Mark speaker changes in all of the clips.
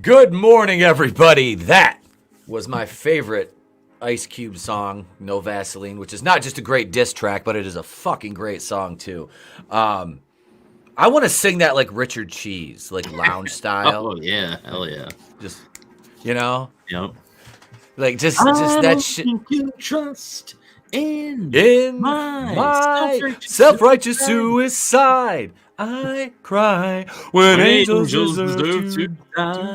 Speaker 1: Good morning, everybody. That was my favorite Ice Cube song, No Vaseline, which is not just a great diss track, but it is a fucking great song, too. I want to sing that like Richard Cheese, like lounge style.
Speaker 2: Oh, yeah. Hell yeah.
Speaker 1: Just, you know?
Speaker 2: Yep.
Speaker 1: Like, just
Speaker 2: I
Speaker 1: that
Speaker 2: don't
Speaker 1: shit.
Speaker 2: think you trust in
Speaker 1: my self-righteous suicide. I cry when angels deserve to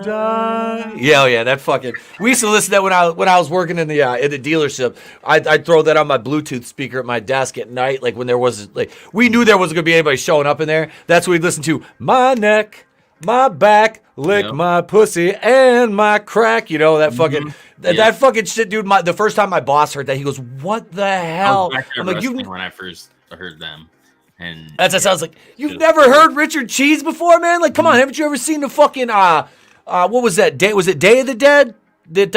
Speaker 1: die. Yeah, oh yeah, that fucking. We used to listen to that when I was working in the dealership. I'd throw that on my Bluetooth speaker at my desk at night, like when there was like we knew there wasn't gonna be anybody showing up in there. That's what we'd listen to. My neck, my back, lick my pussy and my crack. You know that fucking that fucking shit, dude. The first time my boss heard that, he goes, "What the hell?"
Speaker 2: I'm like, you when I first heard them. And
Speaker 1: that sounds like you've never heard Richard Cheese before, man. Like, come on, haven't you ever seen the fucking what was that day? Was it Day of the Dead? That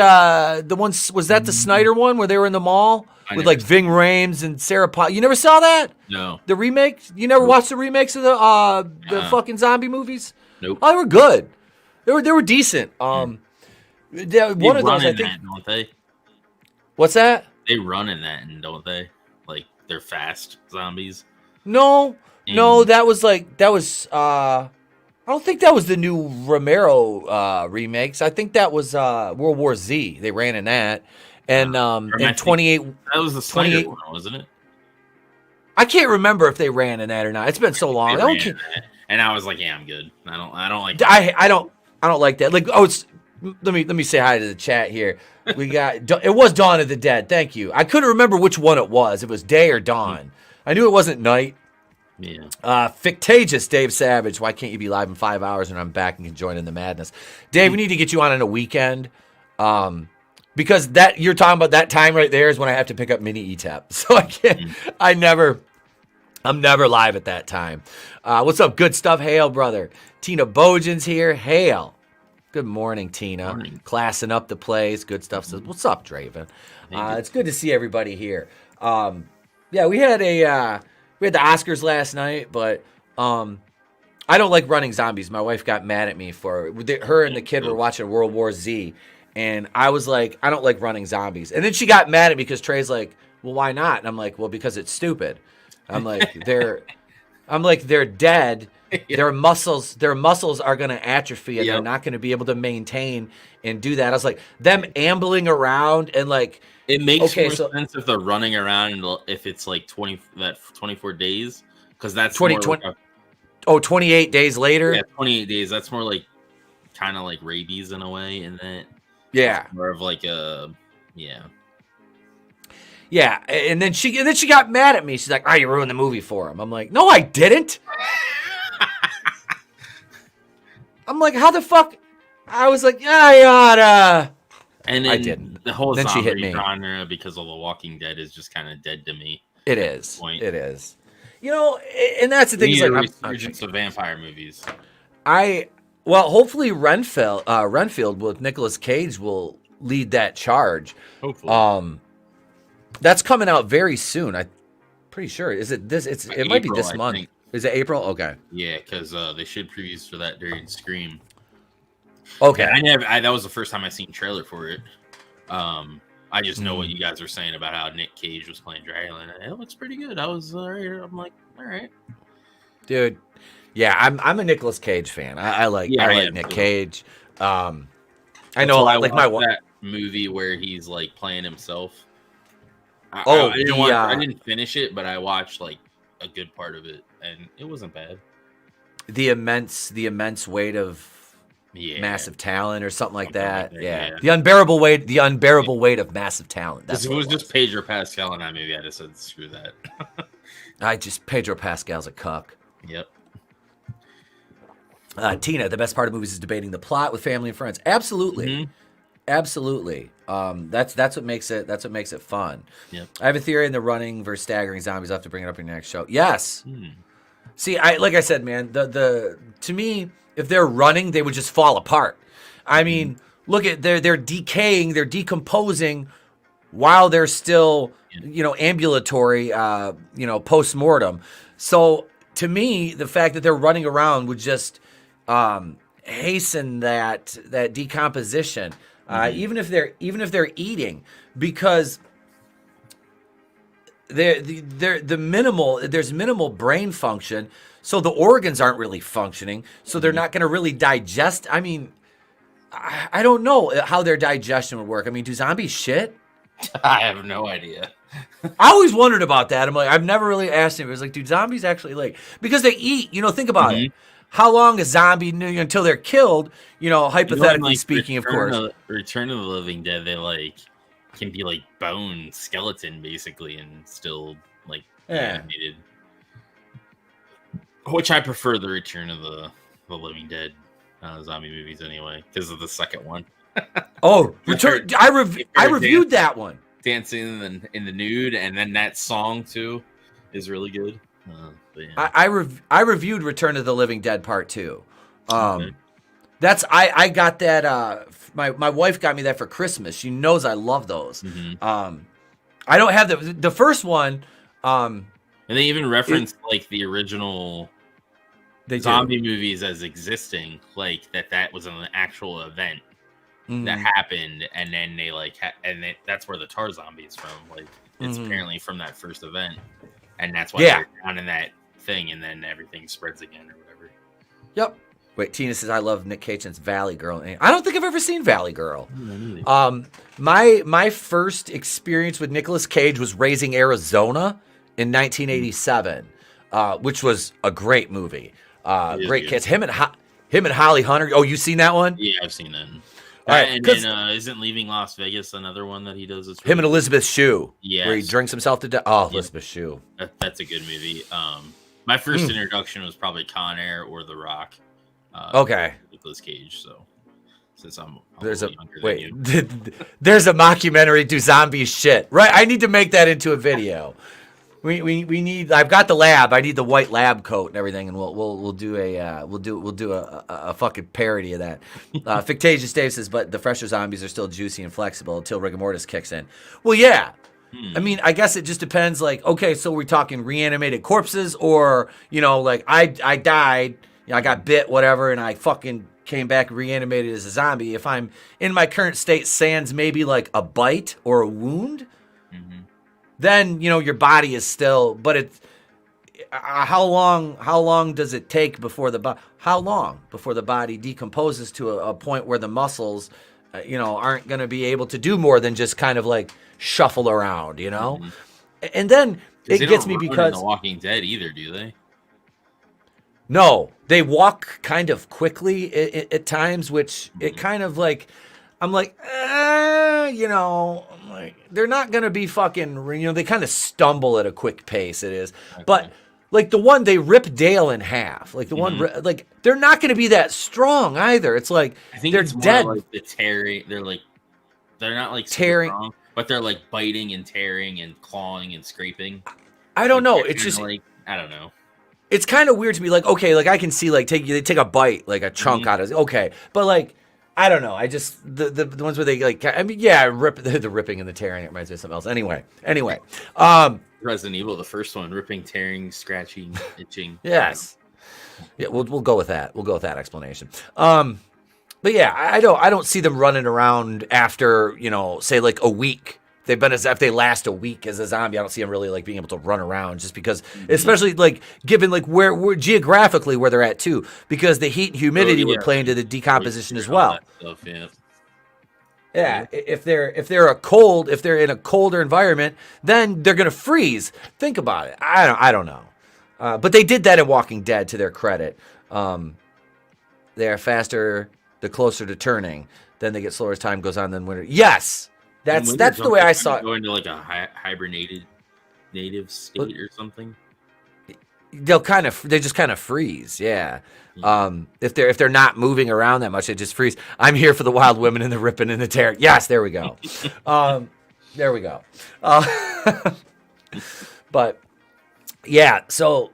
Speaker 1: the one was that the Snyder one where they were in the mall with like Ving Rhames and Sarah You never saw that?
Speaker 2: No.
Speaker 1: The remake? You never watched the remakes of the fucking zombie movies?
Speaker 2: Nope.
Speaker 1: Oh, they were good. They were decent. One of those, I think.
Speaker 2: Don't they?
Speaker 1: What's that?
Speaker 2: They run in that, and don't they? Like they're fast zombies.
Speaker 1: No, that was I don't think that was the new Romero remakes. I think that was World War Z. They ran in that. And 28
Speaker 2: that was the Snyder one, wasn't it?
Speaker 1: I can't remember if they ran in that or not. It's been so long.
Speaker 2: And I was like, yeah, I'm good. I don't like
Speaker 1: I don't like that. Like let me say hi to the chat here. We got it was Dawn of the Dead. Thank you. I couldn't remember which one it was. It was day or dawn. I knew it wasn't night.
Speaker 2: Yeah.
Speaker 1: Fictitious Dave Savage. Why can't you be live in 5 hours when I'm back and can join in the madness? Dave, we need to get you on a weekend. Because that you're talking about that time right there is when I have to pick up mini Etep. So I can't I'm never live at that time. What's up, Goodstuff? Hail, brother. Tina Bojan's here. Hail. Good morning, Tina.
Speaker 2: Morning.
Speaker 1: Classing up the place. Goodstuff says, what's up, Draven? It's good to see everybody here. Yeah, we had the Oscars last night, but I don't like running zombies. My wife got mad at me for her and the kid were watching World War Z, and I was like, I don't like running zombies. And then she got mad at me because Trey's like, well, why not? And I'm like, well, because it's stupid. I'm like, they're dead. Their muscles are going to atrophy, and they're not going to be able to maintain and do that. I was like, them ambling around and like.
Speaker 2: It makes more sense if they're running around and if it's like 24 days, because that's
Speaker 1: 28 days later.
Speaker 2: Yeah, 28 days. That's more like kind of like rabies in a way, and then more of like a
Speaker 1: and then she got mad at me. She's like, "Oh, you ruined the movie for him." I'm like, "No, I didn't." I'm like, "How the fuck?" I was like, "Yeah, I oughta."
Speaker 2: And then
Speaker 1: I didn't.
Speaker 2: The whole
Speaker 1: then
Speaker 2: zombie
Speaker 1: she hit me.
Speaker 2: genre because of The Walking Dead is just kind of dead to me.
Speaker 1: It is. It is. You know, and that's the thing.
Speaker 2: Is like resurgence of vampire movies.
Speaker 1: Hopefully Renfield with Nicolas Cage will lead that charge.
Speaker 2: Hopefully.
Speaker 1: That's coming out very soon. I'm pretty sure. Is it this? It might be this month.
Speaker 2: Think.
Speaker 1: Is it April? Okay.
Speaker 2: Yeah, because they should previews for that during Scream.
Speaker 1: Okay.
Speaker 2: That was the first time I seen a trailer for it. I just know what you guys were saying about how Nick Cage was playing Dracula, and it looks pretty good. I was all right. I'm like, all right,
Speaker 1: dude. Yeah, I'm a Nicolas Cage fan. I like Nick Cage. I know I like
Speaker 2: that movie where he's like playing himself. I didn't finish it, but I watched like a good part of it, and it wasn't bad.
Speaker 1: The immense weight of massive talent or something like that. Yeah. The unbearable weight of massive talent.
Speaker 2: That's if it was just Pedro Pascal in that movie, I just said screw that.
Speaker 1: Pedro Pascal's a cuck.
Speaker 2: Yep.
Speaker 1: Tina, the best part of movies is debating the plot with family and friends. Absolutely. Mm-hmm. Absolutely. That's what makes it fun.
Speaker 2: Yep.
Speaker 1: I have a theory in the running versus staggering zombies. I'll have to bring it up in your next show. Yes. See, like I said, man, the to me, if they're running, they would just fall apart. I mean, look at they're decaying, they're decomposing while they're still, ambulatory, post-mortem. So to me, the fact that they're running around would just hasten that decomposition, even if they're eating, because there's minimal brain function, so the organs aren't really functioning, so they're not going to really digest. I mean, I don't know how their digestion would work. I mean, do zombies shit?
Speaker 2: I have no idea.
Speaker 1: I always wondered about that. I'm like, I've never really asked him. It was like, do zombies actually because they eat? Think about it. How long a zombie until they're killed? Hypothetically speaking, of course.
Speaker 2: Return of the Living Dead, they can be like bone skeleton basically, and still animated. Which I prefer the Return of the Living Dead zombie movies anyway, because of the second one.
Speaker 1: Oh, I reviewed that one.
Speaker 2: Dancing in the nude, and then that song too is really good. Yeah.
Speaker 1: I reviewed Return of the Living Dead Part 2. That's I got that. My wife got me that for Christmas. She knows I love those. I don't have the first one.
Speaker 2: And they even reference the original zombie movies as existing, that was an actual event that happened, and then they that's where the tar zombie is from. It's apparently from that first event, and that's why they're down in that thing, and then everything spreads again or whatever.
Speaker 1: Yep. Wait, Tina says I love Nick Cage's Valley Girl. I don't think I've ever seen Valley Girl. My first experience with Nicolas Cage was Raising Arizona in 1987, which was a great movie. Great kids. Him and Holly Hunter. Oh, you seen that one?
Speaker 2: Yeah, I've seen that. All right, and then isn't Leaving Las Vegas another one that he does?
Speaker 1: Him and Elizabeth Shue. Yeah, where he drinks himself to death. Oh, Elizabeth Shue.
Speaker 2: That's a good movie. My first introduction was probably Con Air or The Rock.
Speaker 1: Okay.
Speaker 2: Nicolas Cage. So since I'm
Speaker 1: there's a
Speaker 2: wait,
Speaker 1: there's a mockumentary do zombies shit, right? I need to make that into a video. We need. I've got the lab. I need the white lab coat and everything, and we'll do a fucking parody of that. Fictitious Dave says, but the fresher zombies are still juicy and flexible until rigor mortis kicks in. Well, yeah. I mean, I guess it just depends. Okay, so we're talking reanimated corpses, or I died, I got bit, whatever, and I fucking came back reanimated as a zombie. If I'm in my current state, sans maybe a bite or a wound. Then your body is still, but it's how long does it take before the body decomposes to a point where the muscles aren't going to be able to do more than just kind of shuffle around, and then it gets me because
Speaker 2: in The Walking Dead either, do they?
Speaker 1: No, they walk kind of quickly at times, which it kind of I'm like, they're not going to be fucking, they kind of stumble at a quick pace, it is. Okay. But, the one, they rip Dale in half. The one, they're not going to be that strong either. It's I think they're dead.
Speaker 2: The tearing, they're not
Speaker 1: tearing,
Speaker 2: strong, but they're biting and tearing and clawing and scraping.
Speaker 1: I don't know. It's just,
Speaker 2: I don't know.
Speaker 1: It's kind of weird to be okay, I can see, they take a bite, a chunk out of it. Okay. But, I don't know. I just the ones where they rip the ripping and the tearing. It reminds me of something else. Anyway.
Speaker 2: Resident Evil, the first one, ripping, tearing, scratching, itching.
Speaker 1: Yes. Yeah, we'll go with that. We'll go with that explanation. But yeah, I don't see them running around after say a week. If they last a week as a zombie, I don't see them really being able to run around, just because, especially given where geographically where they're at too, because the heat and humidity would play into the decomposition as well.
Speaker 2: Stuff,
Speaker 1: yeah. If they're in a colder environment, then they're gonna freeze. Think about it. I don't know, but they did that in Walking Dead, to their credit. They are faster the closer to turning. Then they get slower as time goes on. Then winter. Yes. That's the way I saw it.
Speaker 2: Go into a hibernated native state or something.
Speaker 1: They just kind of freeze. Yeah. If they're not moving around that much, they just freeze. I'm here for the wild women and the ripping and the tearing. Yes, there we go. There we go. But yeah, so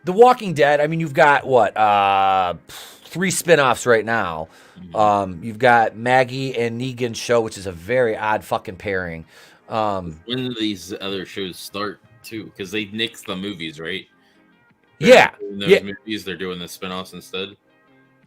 Speaker 1: The Walking Dead. I mean, you've got 3 spinoffs right now. You've got Maggie and Negan's show, which is a very odd fucking pairing.
Speaker 2: When do these other shows start too? Because they nix the movies, right?
Speaker 1: Yeah.
Speaker 2: Movies, they're doing the spinoffs instead.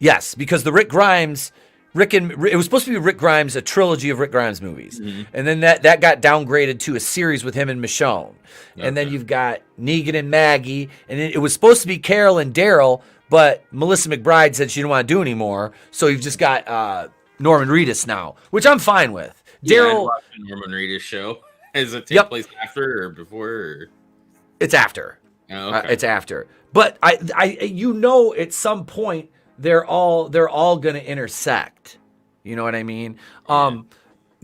Speaker 1: Yes, because the it was supposed to be Rick Grimes, a trilogy of Rick Grimes movies. Mm-hmm. And then that got downgraded to a series with him and Michonne. Okay. And then you've got Negan and Maggie. And it was supposed to be Carol and Daryl, but Melissa McBride said she didn't want to do anymore. So you've just got Norman Reedus now, which I'm fine with. Daryl.
Speaker 2: Norman Reedus show. Does it take place after or before? Or?
Speaker 1: It's after.
Speaker 2: Oh, okay.
Speaker 1: It's after. But at some point, they're all going to intersect. You know what I mean?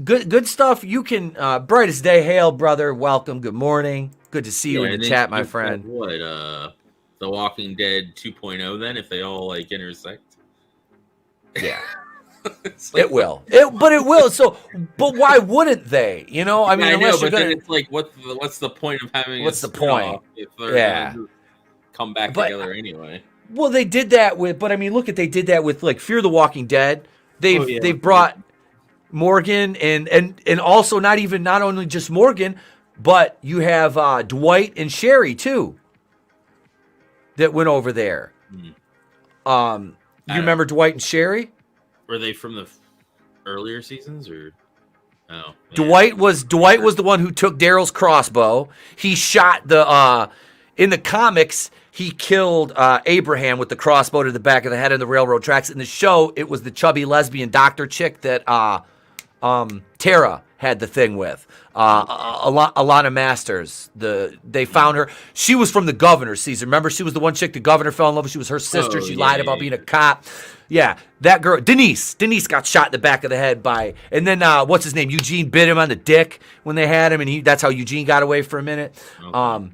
Speaker 1: Good stuff. You can brightest day. Hail, brother. Welcome. Good morning. Good to see you in the chat, my friend.
Speaker 2: What The Walking Dead 2.0 then, if they all like intersect?
Speaker 1: Yeah. It will. But it will. So, but why wouldn't they? You know, I mean, unless you're gonna.
Speaker 2: It's like, what's the point of having?
Speaker 1: What's the point?
Speaker 2: If they're come back together anyway.
Speaker 1: Well, they did that with, but I mean, they did that with like Fear the Walking Dead. They've brought Morgan and also not only just Morgan, but you have Dwight and Sherry too. That went over there. You remember Dwight and Sherry?
Speaker 2: Were they from the earlier seasons or? Oh, yeah.
Speaker 1: Dwight was the one who took Daryl's crossbow. He shot in the comics. He killed Abraham with the crossbow to the back of the head in the railroad tracks. In the show, it was the chubby lesbian doctor chick that Tara had the thing with. Alana Masters. They found her. She was from the governor's season. Remember, she was the one chick the governor fell in love with. She was her sister. She lied about being a cop. Yeah, that girl, Denise got shot in the back of the head and then what's his name? Eugene bit him on the dick when they had him, and that's how Eugene got away for a minute. Okay.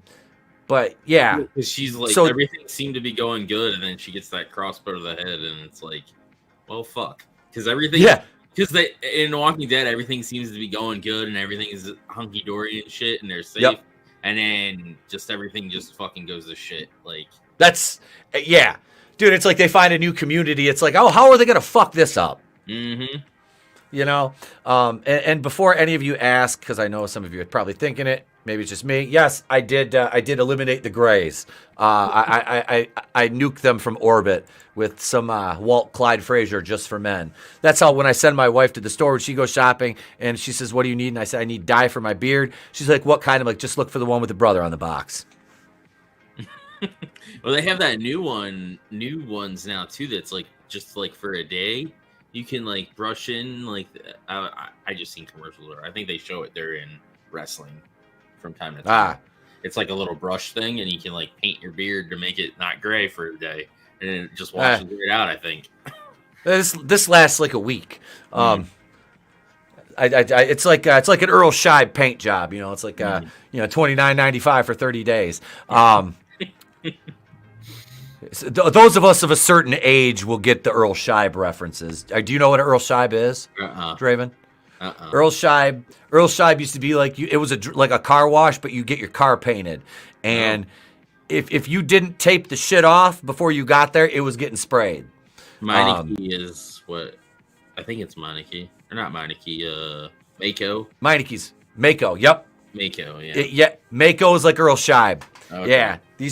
Speaker 1: But yeah,
Speaker 2: because she's like, so everything seemed to be going good, and then she gets that crossbow to the head, and it's like, well, fuck, because everything, because in Walking Dead, everything seems to be going good, and everything is hunky dory and shit, and they're safe, and then just everything just fucking goes to shit. Like
Speaker 1: that's dude. It's like they find a new community. It's like, oh, how are they gonna fuck this up?
Speaker 2: Mm-hmm.
Speaker 1: You know, and before any of you ask, because I know some of you are probably thinking it. Maybe it's just me. Yes, I did. I did eliminate the Greys. I nuked them from orbit with some Walt Clyde Frazier just for men. That's how when I send my wife to the store when she goes shopping and she says, "What do you need?" and I say, "I need dye for my beard." She's like, "What kind?" I'm like, "Just look for the one with the brother on the box."
Speaker 2: Well, they have that new ones now too. That's like just like for a day, you can like brush in like. I just seen commercials. I think they show it there in wrestling. From time to time. It's like a little brush thing, and you can like paint your beard to make it not gray for a day, and it just washes it out. I think
Speaker 1: this lasts like a week. It's like an Earl Scheib paint job. You know, it's like $29.95 for 30 days. Those of us of a certain age will get the Earl Scheib references. Do you know what an Earl Scheib is, Draven? Earl Scheib used to be like it was like a car wash, but you get your car painted, and if you didn't tape the shit off before you got there, it was getting sprayed.
Speaker 2: Meineke is what I think it's Meineke or not Meineke. Mako.
Speaker 1: Meineke's Mako. Yep.
Speaker 2: Mako. Yeah.
Speaker 1: Mako is like Earl Scheib. Okay. Yeah. They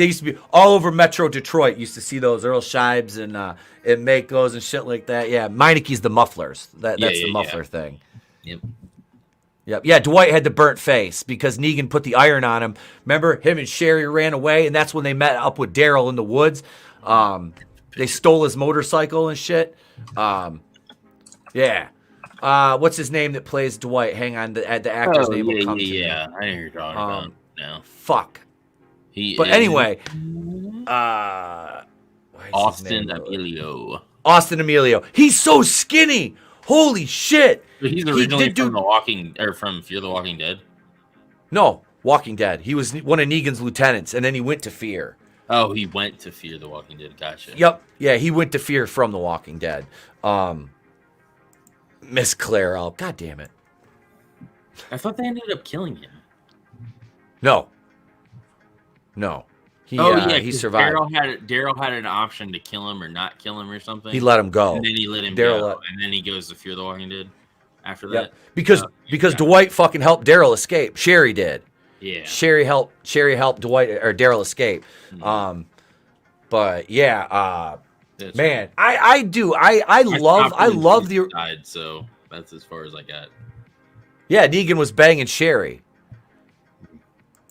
Speaker 1: used to be all over Metro Detroit. Used to see those Earl Scheibs and Makos and shit like that. Yeah, Meineke's the mufflers. That's the muffler thing. Yep. Yeah, Dwight had the burnt face because Negan put the iron on him. Remember, him and Sherry ran away, and that's when they met up with Daryl in the woods. They stole his motorcycle and shit. Yeah. What's his name that plays Dwight? Hang on, the actor's name will come to me.
Speaker 2: Yeah, I know you're talking about now.
Speaker 1: Fuck. Anyway,
Speaker 2: Austin Emilio.
Speaker 1: Austin Emilio. He's so skinny. Holy shit.
Speaker 2: So he's originally from Fear the Walking Dead?
Speaker 1: No, Walking Dead. He was one of Negan's lieutenants, and then he went to Fear.
Speaker 2: Oh, he went to Fear the Walking Dead. Gotcha.
Speaker 1: Yep. Yeah, he went to Fear from the Walking Dead. Miss Claire. Oh, God damn it.
Speaker 2: I thought they ended up killing him.
Speaker 1: No. He survived.
Speaker 2: Daryl had an option to kill him or not kill him or something.
Speaker 1: He let him go.
Speaker 2: And then he let him go. And then he goes to Fear the Walking Dead after that.
Speaker 1: Because Dwight fucking helped Daryl escape. Sherry did.
Speaker 2: Yeah.
Speaker 1: Sherry helped Dwight or Daryl escape.
Speaker 2: Mm-hmm.
Speaker 1: But yeah, Man, I do. I love the
Speaker 2: died, so that's as far as I got.
Speaker 1: Yeah, Negan was banging Sherry.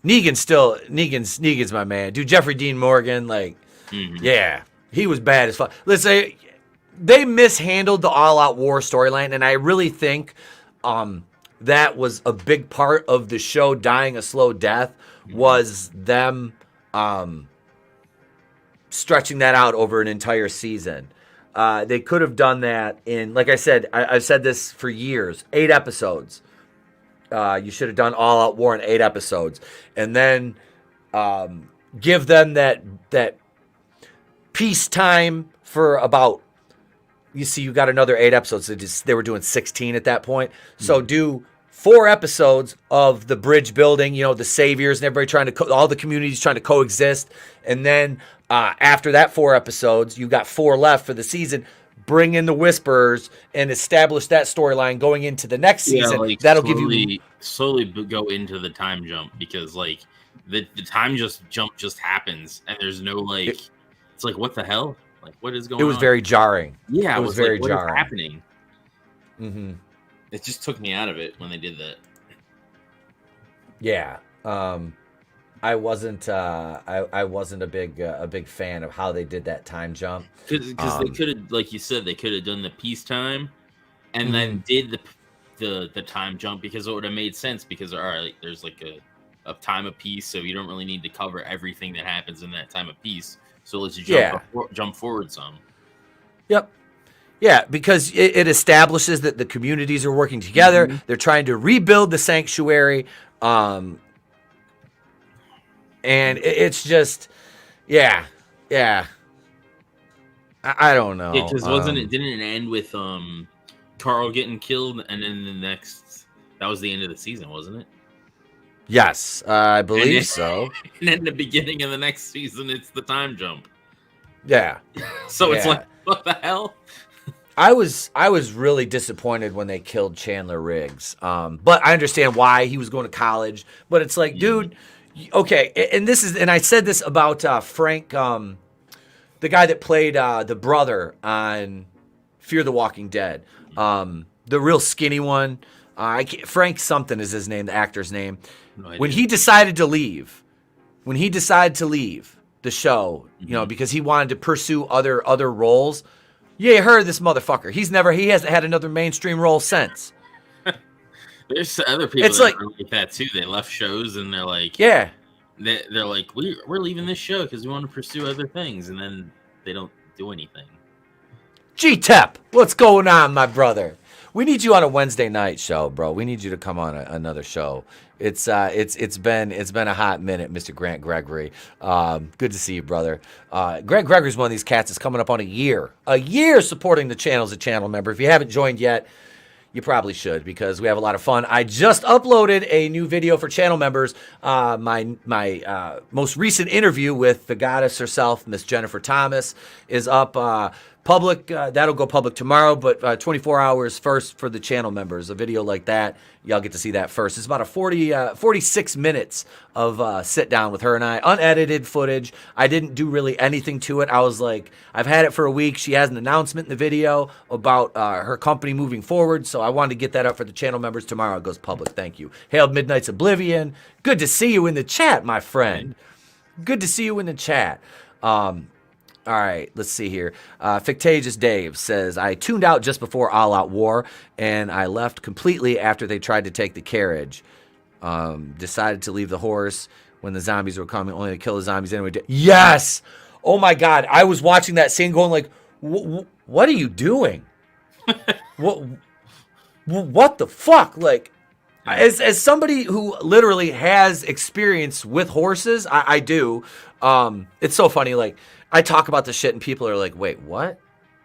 Speaker 1: Negan's my man. Dude, Jeffrey Dean Morgan, like, yeah, he was bad as fuck. Let's say they mishandled the all-out war storyline, and I really think that was a big part of the show dying a slow death, was them stretching that out over an entire season. They could have done that in, like I said, I've said this for years, 8 episodes. You should have done All Out War in 8 episodes, and then give them that peacetime for about. You see, you got another 8 episodes. They were doing 16 at that point. So do 4 episodes of the bridge building. You know, the saviors and everybody trying to all the communities trying to coexist, and then after that 4 episodes, you got 4 left for the season. Bring in the Whisperers and establish that storyline going into the next season. Like that'll give you
Speaker 2: slowly go into the time jump, because like the time jump just happens and there's no like it's like, what the hell? Like, what is going on?
Speaker 1: It was very jarring.
Speaker 2: Yeah,
Speaker 1: it was very
Speaker 2: like,
Speaker 1: jarring.
Speaker 2: What is happening? Mm-hmm. It just took me out of it when they did that.
Speaker 1: Yeah. I wasn't a big fan of how they did that time jump,
Speaker 2: because they could have, like you said, they could have done the peacetime and then did the time jump, because it would have made sense, because all right, there's like a time of peace, so you don't really need to cover everything that happens in that time of peace, so let's jump forward some.
Speaker 1: Yep. Yeah, because it establishes that the communities are working together. They're trying to rebuild the sanctuary. And it's just, yeah. I don't know.
Speaker 2: Yeah, because didn't it end with Carl getting killed, and then that was the end of the season, wasn't it?
Speaker 1: Yes, I believe so.
Speaker 2: And then the beginning of the next season, it's the time jump.
Speaker 1: Yeah.
Speaker 2: So it's like, what the hell?
Speaker 1: I was really disappointed when they killed Chandler Riggs. But I understand why. He was going to college. But it's like, dude, okay. And I said this about Frank, the guy that played the brother on Fear the Walking Dead. The real skinny one. Frank something is his name, the actor's name. No, when he decided to leave the show, you know, because he wanted to pursue other roles. Yeah, you heard of this motherfucker. He hasn't had another mainstream role since.
Speaker 2: There's other people that are like that too. They left shows and they're like, yeah, they're like, we're leaving this show because we want to pursue other things, and then they don't do anything.
Speaker 1: Etep, what's going on, my brother? We need you on a Wednesday night show, bro. We need you to come on another show. It's been a hot minute, Mr. Grant Gregory. Good to see you, brother. Grant Gregory's one of these cats that's coming up on a year supporting the channel as a channel member. If you haven't joined yet, you probably should, because we have a lot of fun. I just uploaded a new video for channel members. My most recent interview with the goddess herself, Miss Jennifer Thomas, is up public. That'll go public tomorrow, but 24 hours first for the channel members. A video like that, y'all get to see that first. It's about 46 minutes of sit down with her and I, unedited footage. I didn't do really anything to it. I was like, I've had it for a week. She has an announcement in the video about her company moving forward, so I wanted to get that up for the channel members. Tomorrow it goes public. Thank you. Hail Midnight's Oblivion. Good to see you in the chat, my friend. Good to see you in the chat. All right, let's see here. Fictitious Dave says, I tuned out just before All Out War, and I left completely after they tried to take the carriage. Decided to leave the horse when the zombies were coming, only to kill the zombies anyway. Yes! Oh my God, I was watching that scene going like, what are you doing? What the fuck? Like, as somebody who literally has experience with horses, I do. It's so funny, like, I talk about this shit and people are like, wait, what?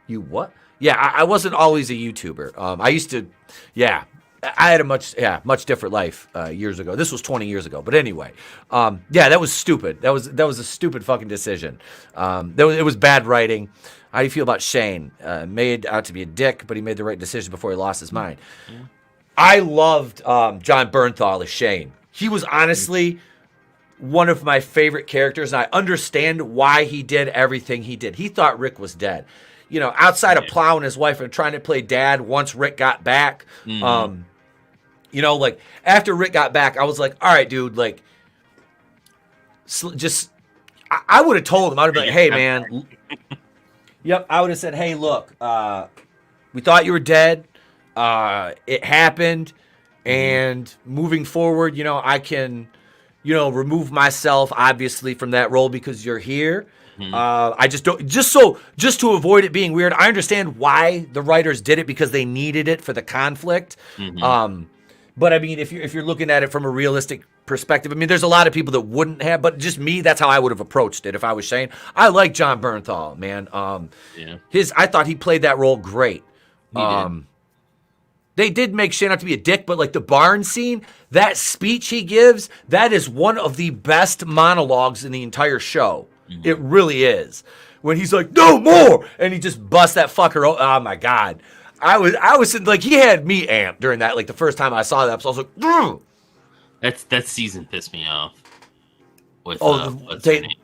Speaker 1: You what? Yeah, I wasn't always a YouTuber. I used to, I had a much different life years ago. This was 20 years ago. But anyway, that was stupid. That was a stupid fucking decision. It was bad writing. How do you feel about Shane? Made out to be a dick, but he made the right decision before he lost his mind. I loved John Bernthal as Shane. He was honestly one of my favorite characters, and I understand why he did everything he did. He thought Rick was dead. You know, outside of plowing his wife and trying to play dad once Rick got back, you know, like, after Rick got back, I was like, all right, dude, like, just, I would have told him. I would have been like, hey, man. Yep, I would have said, hey, look, we thought you were dead. It happened. And moving forward, you know, I can, you know, remove myself, obviously, from that role because you're here. I just don't, just to avoid it being weird. I understand why the writers did it because they needed it for the conflict. But I mean, if you're looking at it from a realistic perspective, I mean, there's a lot of people that wouldn't have, but just me, that's how I would have approached it. If I was Shane, I like John Bernthal, man. I thought he played that role great. They did make Shane out to be a dick, but like the barn scene, that speech he gives, that is one of the best monologues in the entire show. It really is. When he's like, no more, and he just busts that fucker. Oh my God. I was like, he had me amped during that. Like the first time I saw that episode, I was like, ugh.
Speaker 2: That season pissed me off. With,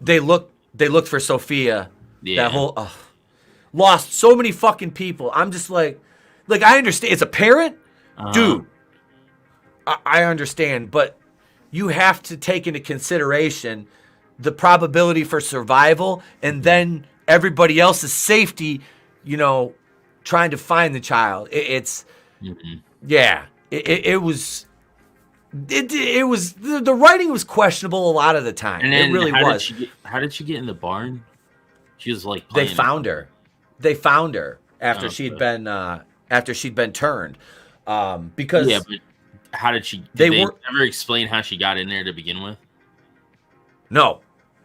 Speaker 1: they looked for Sophia.
Speaker 2: Yeah.
Speaker 1: That whole lost so many fucking people. I'm just like I understand it's a parent, dude. I understand, but you have to take into consideration the probability for survival and then everybody else's safety. You know, trying to find the child. It was. It was the writing was questionable a lot of the time.
Speaker 2: And then
Speaker 1: it really was.
Speaker 2: How did she get in the barn? She was like
Speaker 1: they found her after she'd been turned. Because
Speaker 2: but how did she? Did they never explain how she got in there to begin with?
Speaker 1: No,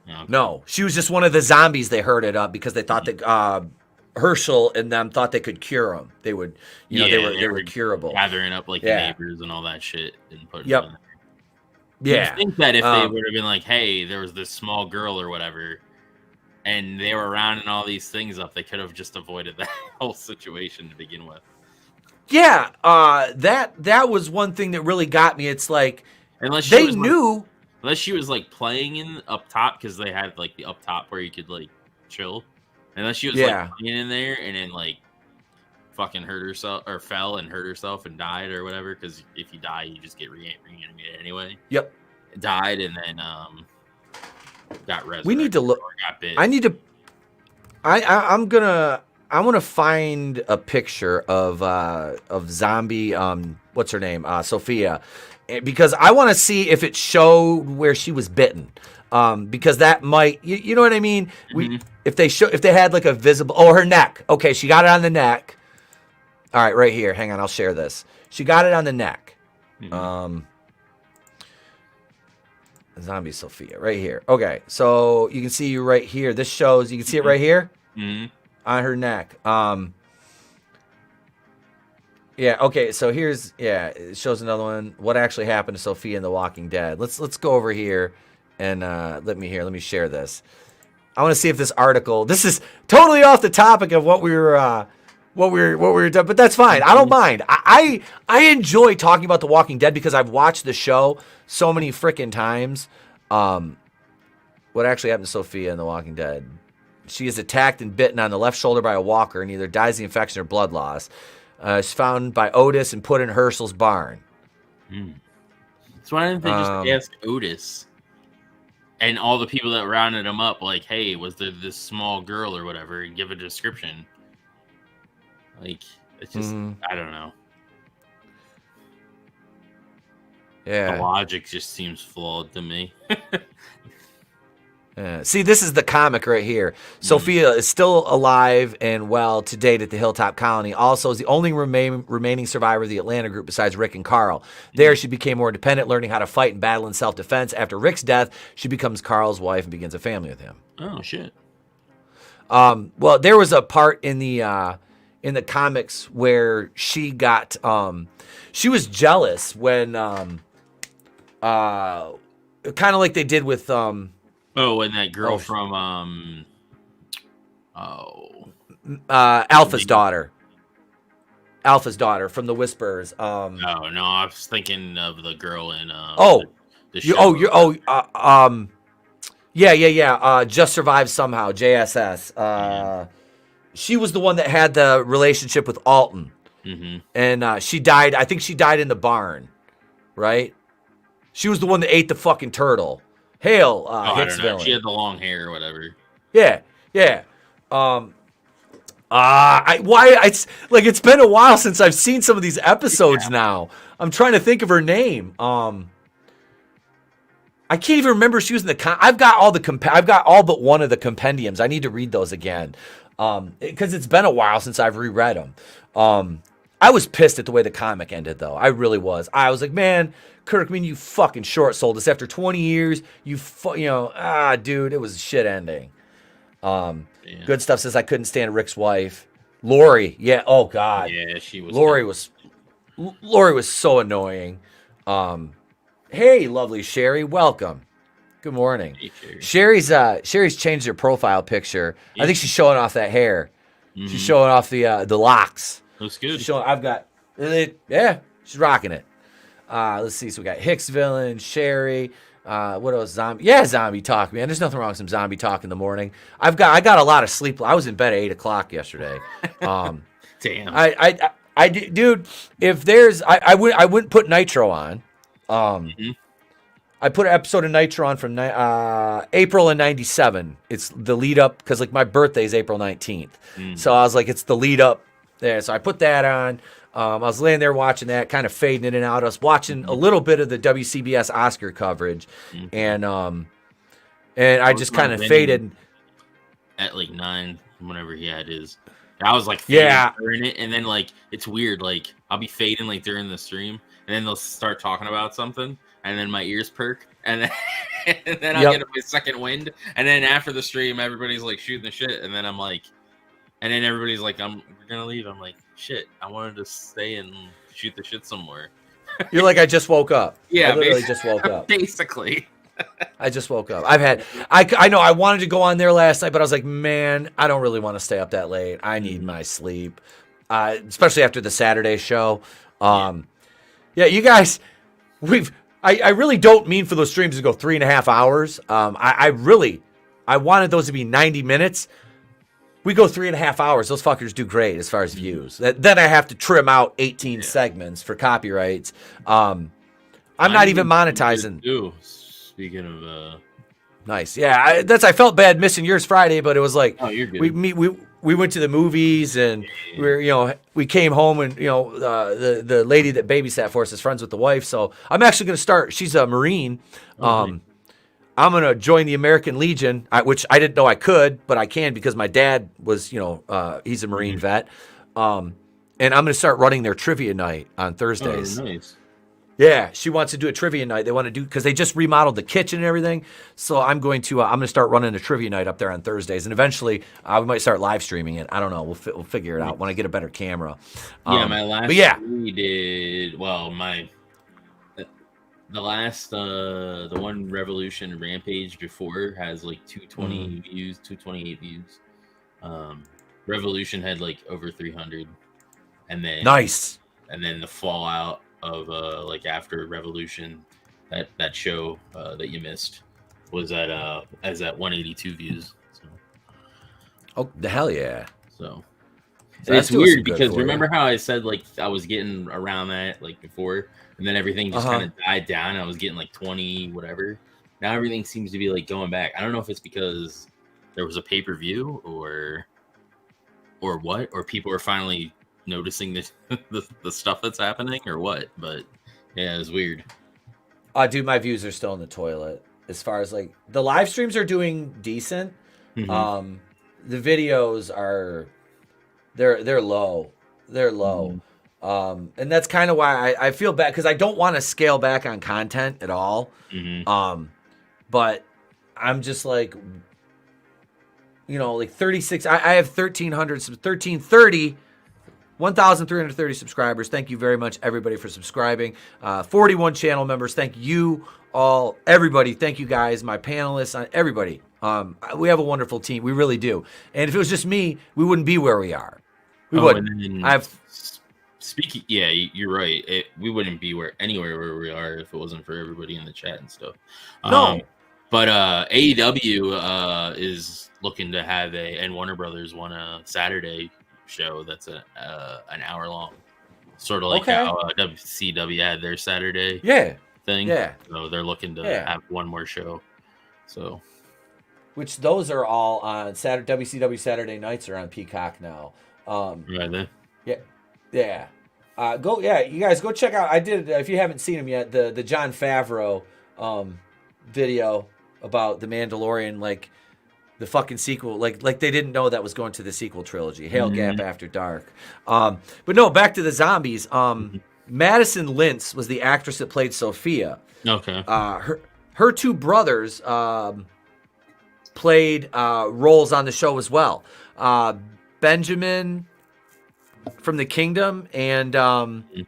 Speaker 2: Okay.
Speaker 1: no. She was just one of the zombies. They herded up because they thought that Herschel and them thought they could cure him. They would, they were curable.
Speaker 2: Gathering up like the neighbors and all that shit and putting
Speaker 1: them
Speaker 2: in there.
Speaker 1: Yeah.
Speaker 2: I think that if they would have been like, hey, there was this small girl or whatever, and they were rounding all these things up, they could have just avoided that whole situation to begin with.
Speaker 1: Yeah, that was one thing that really got me. It's like unless
Speaker 2: she was like playing in up top because they had like the up top where you could like chill. Unless she was like playing in there and then like fucking hurt herself or fell and hurt herself and died or whatever. Because if you die, you just get reanimated anyway.
Speaker 1: Yep.
Speaker 2: Died and then got resurrected.
Speaker 1: We need to look.
Speaker 2: Got bit.
Speaker 1: I'm gonna find a picture of zombie. What's her name? Sophia, because I want to see if it showed where she was bitten. Because that might, you know what I mean? If they had like a visible, her neck. Okay, she got it on the neck. All right, right here. Hang on, I'll share this. She got it on the neck. Zombie Sophia, right here. Okay, so you can see right here. This shows, you can see it right here on her neck. Yeah, okay, so here's, it shows another one. What actually happened to Sophia in The Walking Dead? Let's go over here. And let me share this. I want to see if this article. This is totally off the topic of what we were done, but that's fine. I don't mind. I enjoy talking about The Walking Dead because I've watched the show so many freaking times. What actually happened to Sophia in The Walking Dead? She is attacked and bitten on the left shoulder by a walker and either dies of the infection or blood loss. She's found by Otis and put in Herschel's barn.
Speaker 2: So why didn't they just ask Otis? And all the people that rounded him up, like, hey, was there this small girl or whatever, and give a description? Like, it's just, I don't know.
Speaker 1: Yeah.
Speaker 2: The logic just seems flawed to me.
Speaker 1: See, this is the comic right here. Sophia is still alive and well to date at the Hilltop Colony. Also is the only remaining survivor of the Atlanta group besides Rick and Carl. There, she became more independent, learning how to fight and battle in self-defense. After Rick's death, she becomes Carl's wife and begins a family with him.
Speaker 2: Oh, shit.
Speaker 1: Well, there was a part in the comics where she got she was jealous when kind of like they did with
Speaker 2: and that girl from
Speaker 1: Alpha's daughter from the Whispers.
Speaker 2: No, I was thinking of the girl in the show.
Speaker 1: Yeah. Just Survived Somehow, JSS. She was the one that had the relationship with Alton.
Speaker 2: Mm-hmm.
Speaker 1: And she died. I think she died in the barn, right? She was the one that ate the fucking turtle. Hail, Hicks villain.
Speaker 2: She had the long hair or whatever.
Speaker 1: Yeah. It's been a while since I've seen some of these episodes now. I'm trying to think of her name. I can't even remember if she was in the I've got all but one of the compendiums. I need to read those again. Because it's been a while since I've reread them. I was pissed at the way the comic ended, though. I really was. I was like, man, Kirkman, you fucking short-sold us after 20 years. Dude, it was a shit ending. Goodstuff says I couldn't stand Rick's wife. Lori, yeah, oh God.
Speaker 2: Yeah, she was.
Speaker 1: Lori was so annoying. Hey, lovely Sherry, welcome. Good morning.
Speaker 2: Hey,
Speaker 1: Sherry's changed her profile picture. Yeah. I think she's showing off that hair. Mm-hmm. She's showing off the locks.
Speaker 2: Looks good.
Speaker 1: She's rocking it. Let's see. So we got Hicks villain, Sherry. What else? Zombie talk, man. There's nothing wrong with some zombie talk in the morning. I got a lot of sleep. I was in bed at 8:00 yesterday.
Speaker 2: Damn.
Speaker 1: I dude. If there's, I wouldn't put Nitro on. I put an episode of Nitro on from April of '97. It's the lead up because like my birthday is April 19th. So I was like, it's the lead up there. So I put that on. I was laying there watching that, kind of fading in and out. I was watching a little bit of the WCBS Oscar coverage, and I just kind of faded
Speaker 2: at like 9 whenever he had his. I was like, during it, and then like it's weird. Like I'll be fading like during the stream, and then they'll start talking about something, and then my ears perk, and then I get my second wind, and then after the stream, everybody's like shooting the shit, and then I'm like. And then everybody's like, we're going to leave. I'm like, shit, I wanted to stay and shoot the shit somewhere.
Speaker 1: You're like, I just woke up.
Speaker 2: Yeah,
Speaker 1: I literally just woke up.
Speaker 2: Basically.
Speaker 1: I just woke up. I know I wanted to go on there last night, but I was like, man, I don't really want to stay up that late. I need my sleep, especially after the Saturday show. You guys, I really don't mean for those streams to go 3.5 hours. I wanted those to be 90 minutes. We go 3.5 hours. Those fuckers do great as far as views. Then I have to trim out 18 segments for copyrights. I'm not even monetizing.
Speaker 2: Speaking of,
Speaker 1: nice. Yeah, I felt bad missing yours Friday, but it was like
Speaker 2: you're good.
Speaker 1: we went to the movies and we came home and the lady that babysat for us is friends with the wife. So I'm actually going to start. She's a Marine. I'm going to join the American Legion, which I didn't know I could, but I can because my dad was, he's a Marine vet. And I'm going to start running their trivia night on Thursdays.
Speaker 2: Oh, nice.
Speaker 1: Yeah, she wants to do a trivia night. They want to do because they just remodeled the kitchen and everything. So I'm going to start running a trivia night up there on Thursdays, and eventually we might start live streaming it. I don't know. We'll figure it out when I get a better camera.
Speaker 2: My last. But yeah, we did well. The last the one Revolution Rampage before has like 220 views, 228 views. Revolution had like over 300, and then
Speaker 1: nice.
Speaker 2: And then the fallout of like after Revolution, that show that you missed was at 182 views. So.
Speaker 1: Oh, the hell yeah!
Speaker 2: So it's weird because remember how I said like I was getting around that like before. And then everything just kind of died down. I was getting like 20, whatever. Now everything seems to be like going back. I don't know if it's because there was a pay-per-view or what, or people are finally noticing the stuff that's happening or what. But yeah, it's weird.
Speaker 1: Dude, my views are still in the toilet. As far as like the live streams are doing decent. The videos are they're low. They're low. And that's kind of why I feel bad because I don't want to scale back on content at all. But I'm just like, like 36. I have 1,330 subscribers. Thank you very much, everybody, for subscribing. 41 channel members. Thank you all, everybody. Thank you guys, my panelists, everybody. We have a wonderful team. We really do. And if it was just me, we wouldn't be where we are. We wouldn't.
Speaker 2: Speaking, yeah, you're right. We wouldn't be anywhere where we are if it wasn't for everybody in the chat and stuff.
Speaker 1: No.
Speaker 2: But AEW is looking to have and Warner Brothers won a Saturday show that's an hour long, sort of like how WCW had their Saturday thing.
Speaker 1: Yeah.
Speaker 2: So they're looking to have one more show. So,
Speaker 1: which those are all on WCW Saturday nights are on Peacock now.
Speaker 2: Right there.
Speaker 1: Yeah. You guys go check out. I did, if you haven't seen him yet, the Jon Favreau video about the Mandalorian, like the fucking sequel, like they didn't know that was going to the sequel trilogy, Hail Gap After Dark. But no, back to the zombies. Madison Lintz was the actress that played Sophia.
Speaker 2: Okay.
Speaker 1: Her two brothers played roles on the show as well. Benjamin from the Kingdom and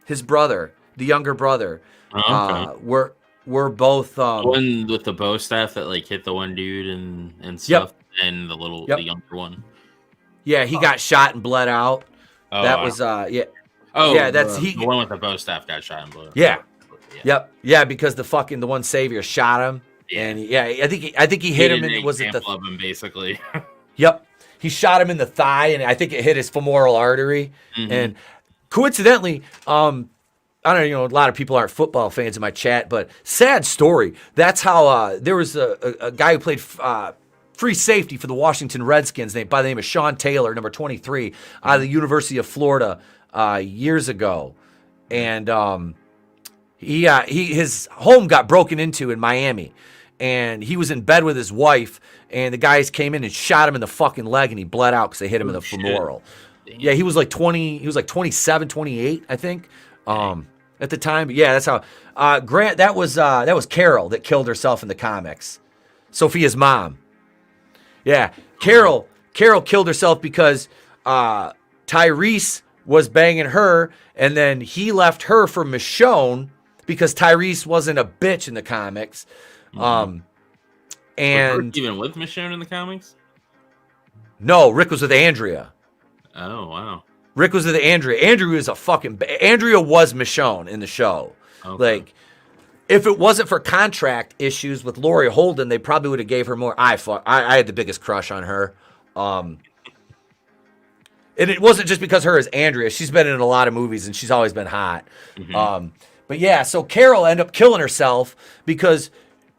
Speaker 1: his brother, the younger brother, were both
Speaker 2: the one with the bow staff that like hit the one dude and stuff, and the younger one. Yeah, he got shot and bled out. That was that's the one with the bow staff got shot and bled out.
Speaker 1: Yep, because the one savior shot him. Yeah. And I think he hit him, and it was at the
Speaker 2: of him basically.
Speaker 1: Yep. He shot him in the thigh, and I think it hit his femoral artery. And coincidentally, I don't know, a lot of people aren't football fans in my chat, but sad story. That's how there was a guy who played free safety for the Washington Redskins by the name of Sean Taylor, number 23, out of the University of Florida years ago. And his home got broken into in Miami. And he was in bed with his wife, and the guys came in and shot him in the fucking leg, and he bled out because they hit him in the femoral. Yeah, he was like 20. He was like 27, 28, I think, at the time. But yeah, that's how. Grant, that was Carol that killed herself in the comics. Sophia's mom. Yeah, Carol killed herself because Tyrese was banging her, and then he left her for Michonne because Tyrese wasn't a bitch in the comics. And
Speaker 2: Rick even with Michonne in the comics?
Speaker 1: No, Rick was with Andrea.
Speaker 2: Oh wow.
Speaker 1: Rick was with Andrea. Andrea was Andrea was Michonne in the show. Okay. Like, if it wasn't for contract issues with Laurie Holden, they probably would have gave her more. I had the biggest crush on her. And it wasn't just because her is Andrea. She's been in a lot of movies and she's always been hot. But yeah, so Carol ended up killing herself because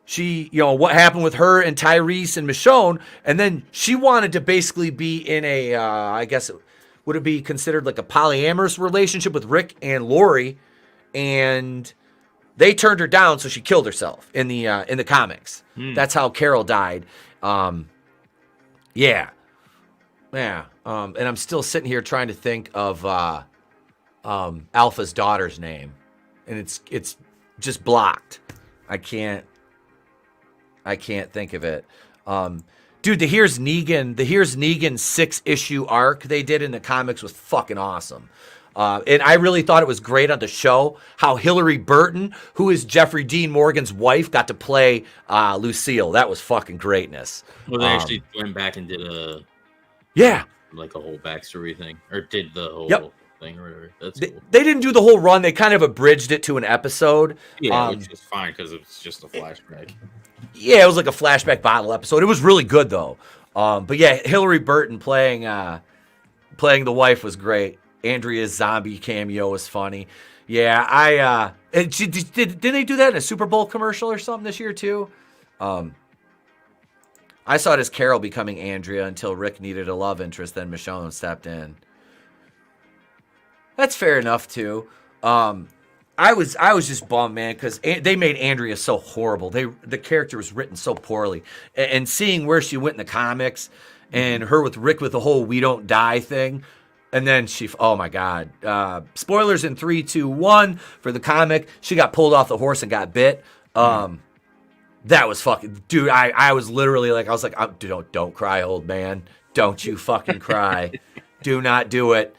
Speaker 1: she, what happened with her and Tyrese and Michonne, and then she wanted to basically be in a, I guess, would it be considered like a polyamorous relationship with Rick and Lori, and they turned her down, so she killed herself in the comics. That's how Carol died. And I'm still sitting here trying to think of Alpha's daughter's name, and it's just blocked. I can't think of it. Dude, the Here's Negan 6-issue arc they did in the comics was fucking awesome. And I really thought it was great on the show how Hillary Burton, who is Jeffrey Dean Morgan's wife, got to play Lucille. That was fucking greatness.
Speaker 2: Well, they actually went back and did a whole backstory thing, or did the whole thing or whatever. That's cool.
Speaker 1: They didn't do the whole run. They kind of abridged it to an episode.
Speaker 2: Yeah, which is fine because it's just a flashback.
Speaker 1: Yeah, it was like a flashback bottle episode. It was really good though. But yeah, Hillary Burton playing the wife was great. Andrea's zombie cameo was funny. Yeah, did they do that in a Super Bowl commercial or something this year too? I saw it as Carol becoming Andrea until Rick needed a love interest, then Michonne stepped in. That's fair enough too. I was just bummed, man, because they made Andrea so horrible. The character was written so poorly, and seeing where she went in the comics, and her with Rick with the whole "we don't die" thing, and then oh my god! Spoilers in 3, 2, 1 for the comic. She got pulled off the horse and got bit. That was fucking, dude. I was literally like, don't cry, old man. Don't you fucking cry. Do not do it.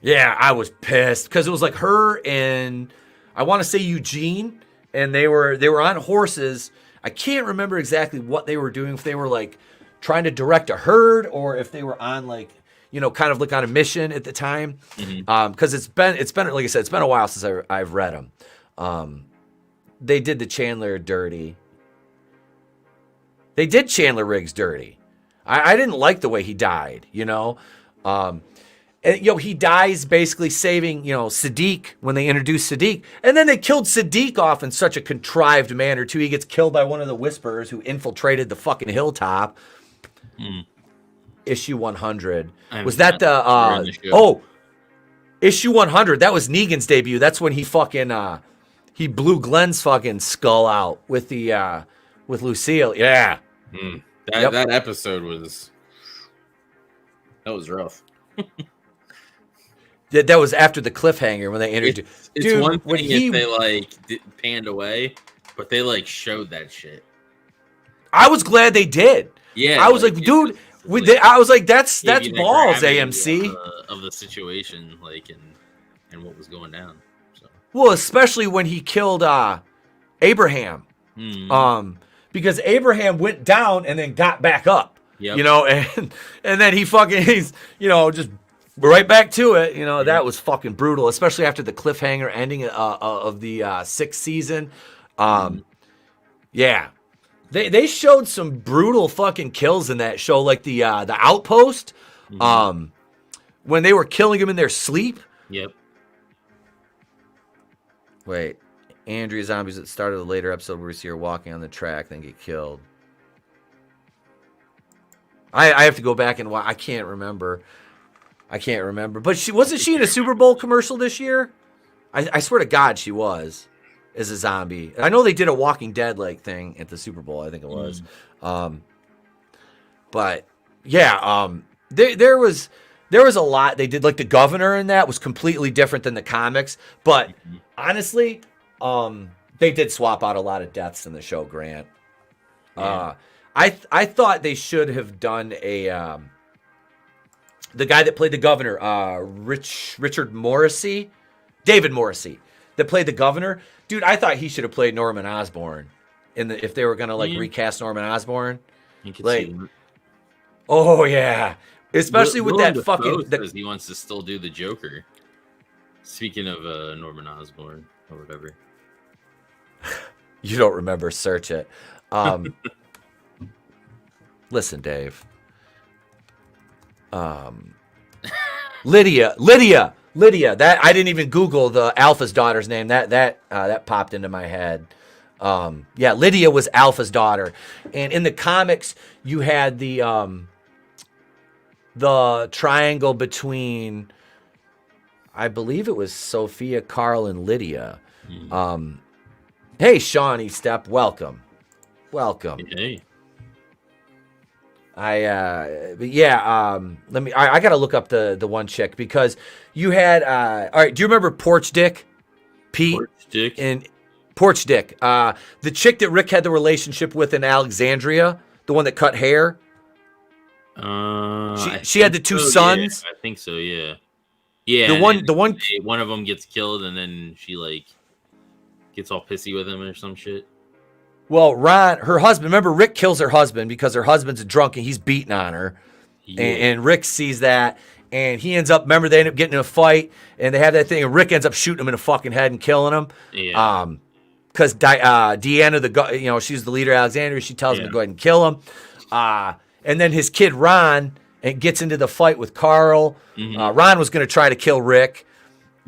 Speaker 1: Yeah, I was pissed because it was like her and I want to say Eugene, and they were on horses. I can't remember exactly what they were doing, if they were like trying to direct a herd or if they were on like, kind of like on a mission at the time. Because it's been like I said, it's been a while since I've read them. They did the Chandler dirty. They did Chandler Riggs dirty. I didn't like the way he died, And, he dies basically saving, Sadiq when they introduced Sadiq. And then they killed Sadiq off in such a contrived manner, too. He gets killed by one of the Whisperers who infiltrated the fucking hilltop. Issue 100. Was that issue 100. That was Negan's debut. That's when he fucking, he blew Glenn's fucking skull out with with Lucille. Yeah.
Speaker 2: That episode was rough.
Speaker 1: That was after the cliffhanger when they introduced.
Speaker 2: It's one thing if they panned away, but they showed that shit.
Speaker 1: I was glad they did.
Speaker 2: Yeah,
Speaker 1: I was like, dude, I was like, that's balls, AMC
Speaker 2: of the situation, and what was going down. So.
Speaker 1: Well, especially when he killed Abraham. Because Abraham went down and then got back up, and then he's just right back to it. That was fucking brutal, especially after the cliffhanger ending of the 6th season. Yeah, they showed some brutal fucking kills in that show, like the Outpost, when they were killing him in their sleep.
Speaker 2: Yep.
Speaker 1: Wait. Andrea zombies at the start of the later episode where we see her walking on the track, then get killed. I have to go back and watch. I can't remember. But wasn't she in a Super Bowl commercial this year? I swear to God she was, as a zombie. I know they did a Walking Dead thing at the Super Bowl. I think it was. But yeah, there was a lot they did. Like the governor in that was completely different than the comics. But honestly. They did swap out a lot of deaths in the show, Grant. I thought they should have done the guy that played the governor, David Morrissey, that played the governor. Dude, I thought he should have played Norman Osborn if they were gonna recast Norman Osborn. Oh yeah, especially with that fucking.
Speaker 2: Because he wants to still do the Joker. Speaking of Norman Osborn or whatever.
Speaker 1: You don't remember? Search it. Listen, Dave. Lydia. That I didn't even Google the Alpha's daughter's name. That popped into my head. Lydia was Alpha's daughter, and in the comics, you had the triangle between, I believe it was Sophia, Carl, and Lydia. Hey, Shawnee Step, welcome.
Speaker 2: Hey.
Speaker 1: I gotta look up the one chick because you had all right, do you remember Porch Dick? Pete and Porch Dick. The chick that Rick had the relationship with in Alexandria, the one that cut hair. She had the two sons.
Speaker 2: Yeah, I think so, yeah. Yeah.
Speaker 1: The one
Speaker 2: one of them gets killed and then she gets all pissy with him or some shit.
Speaker 1: Well, Ron, her husband, remember Rick kills her husband because her husband's a drunk and he's beating on her. Yeah. And Rick sees that and he ends up, remember they end up getting in a fight and they have that thing and Rick ends up shooting him in the fucking head and killing him.
Speaker 2: Yeah.
Speaker 1: Because Deanna, she's the leader of Alexandria, she tells him to go ahead and kill him. And then his kid Ron gets into the fight with Carl. Ron was going to try to kill Rick.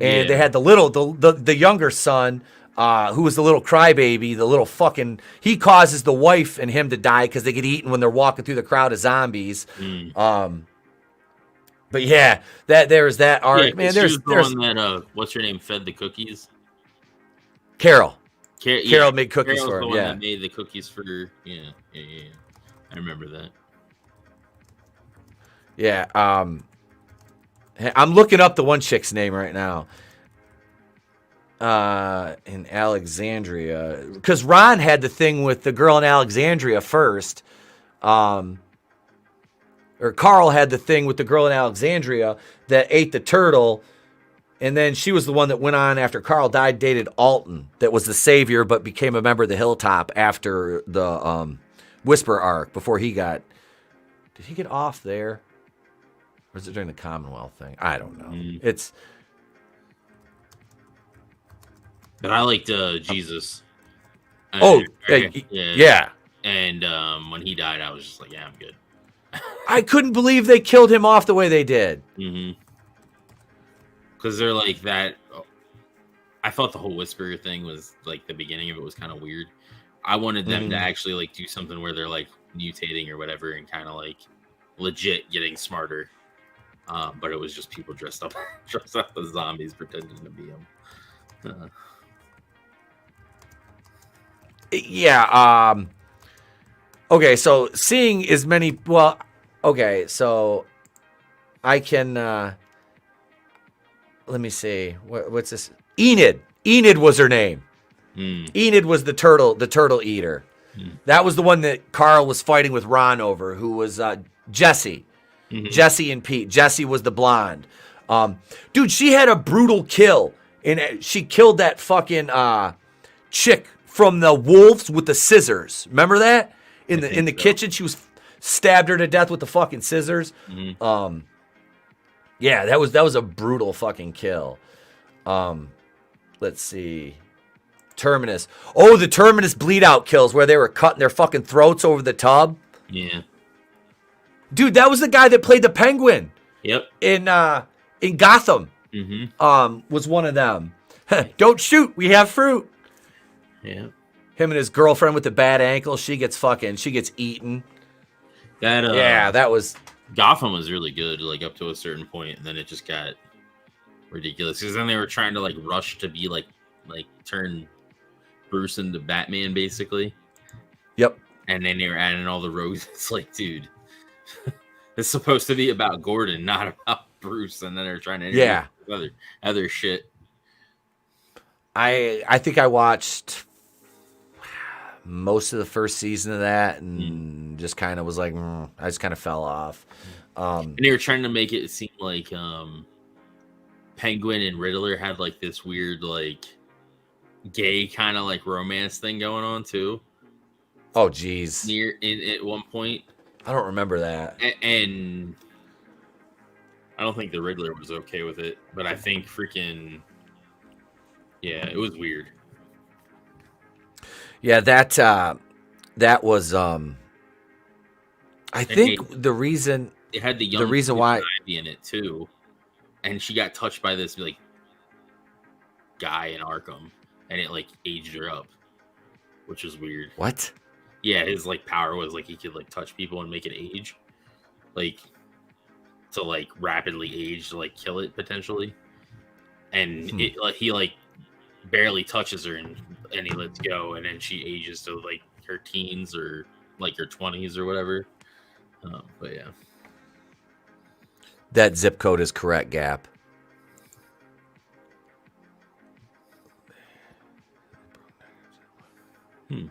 Speaker 1: And they had the younger son, who was the little crybaby, the little fucking, he causes the wife and him to die because they get eaten when they're walking through the crowd of zombies. But yeah, there's that arc.
Speaker 2: Yeah, man, there's one that what's her name fed the cookies.
Speaker 1: Carol made cookies for him.
Speaker 2: That made the cookies for yeah. I remember that.
Speaker 1: Yeah, I'm looking up the one chick's name right now. In Alexandria, because Ron had the thing with the girl in Alexandria first, or Carl had the thing with the girl in Alexandria that ate the turtle, and then she was the one that went on after Carl died, dated Alton, that was the savior, but became a member of the Hilltop after the Whisper arc. Before did he get off there? Or is it during the Commonwealth thing? I don't know.
Speaker 2: But I liked Jesus.
Speaker 1: Yeah.
Speaker 2: And when he died, I was just like, yeah, I'm good.
Speaker 1: I couldn't believe they killed him off the way they did.
Speaker 2: Because they're like that. I thought the whole Whisperer thing was like the beginning of it was kind of weird. I wanted them to actually like do something where they're like mutating or whatever and kind of like legit getting smarter. But it was just people dressed up as zombies pretending to be them.
Speaker 1: Yeah. Okay, so seeing as many. Well, okay, so I can. Let me see. What's this? Enid. Enid was her name. Enid was the turtle eater. That was the one that Carl was fighting with Ron over, who was Jesse. Jesse and Pete. Jesse was the blonde. Dude, she had a brutal kill. And she killed that fucking chick from the wolves with the scissors. Remember that? In the kitchen, she was stabbed her to death with the fucking scissors. Yeah, that was a brutal fucking kill. Let's see. Terminus. Oh, the Terminus bleed out kills where they were cutting their fucking throats over the tub.
Speaker 2: Yeah.
Speaker 1: Dude, that was the guy that played the Penguin.
Speaker 2: Yep.
Speaker 1: In Gotham. Was one of them. Don't shoot, we have fruit.
Speaker 2: Yeah.
Speaker 1: Him and his girlfriend with the bad ankle, she gets eaten. That was
Speaker 2: Gotham was really good, like up to a certain point, and then it just got ridiculous. Because then they were trying to like rush to be like turn Bruce into Batman, basically.
Speaker 1: Yep.
Speaker 2: And then they were adding all the rogues. It's like, dude, it's supposed to be about Gordon, not about Bruce. And then they're trying to other shit.
Speaker 1: I think I watched most of the first season of that and just kind of was like, I just kind of fell off.
Speaker 2: And they were trying to make it seem like Penguin and Riddler had like this weird like gay kind of like romance thing going on too.
Speaker 1: Oh geez.
Speaker 2: At one point.
Speaker 1: I don't remember that.
Speaker 2: And I don't think the Riddler was okay with it, but I think freaking it was weird. Yeah,
Speaker 1: that was I think the reason
Speaker 2: it had the reason why Ivy in it too, and she got touched by this like guy in Arkham, and it like aged her up, which is weird.
Speaker 1: What?
Speaker 2: Yeah, his like power was like he could like touch people and make it age, like to like rapidly age to like kill it potentially, and it like he like barely touches her and he lets go, and then she ages to like her teens or like her 20s or whatever. But yeah,
Speaker 1: that zip code is correct, Gap.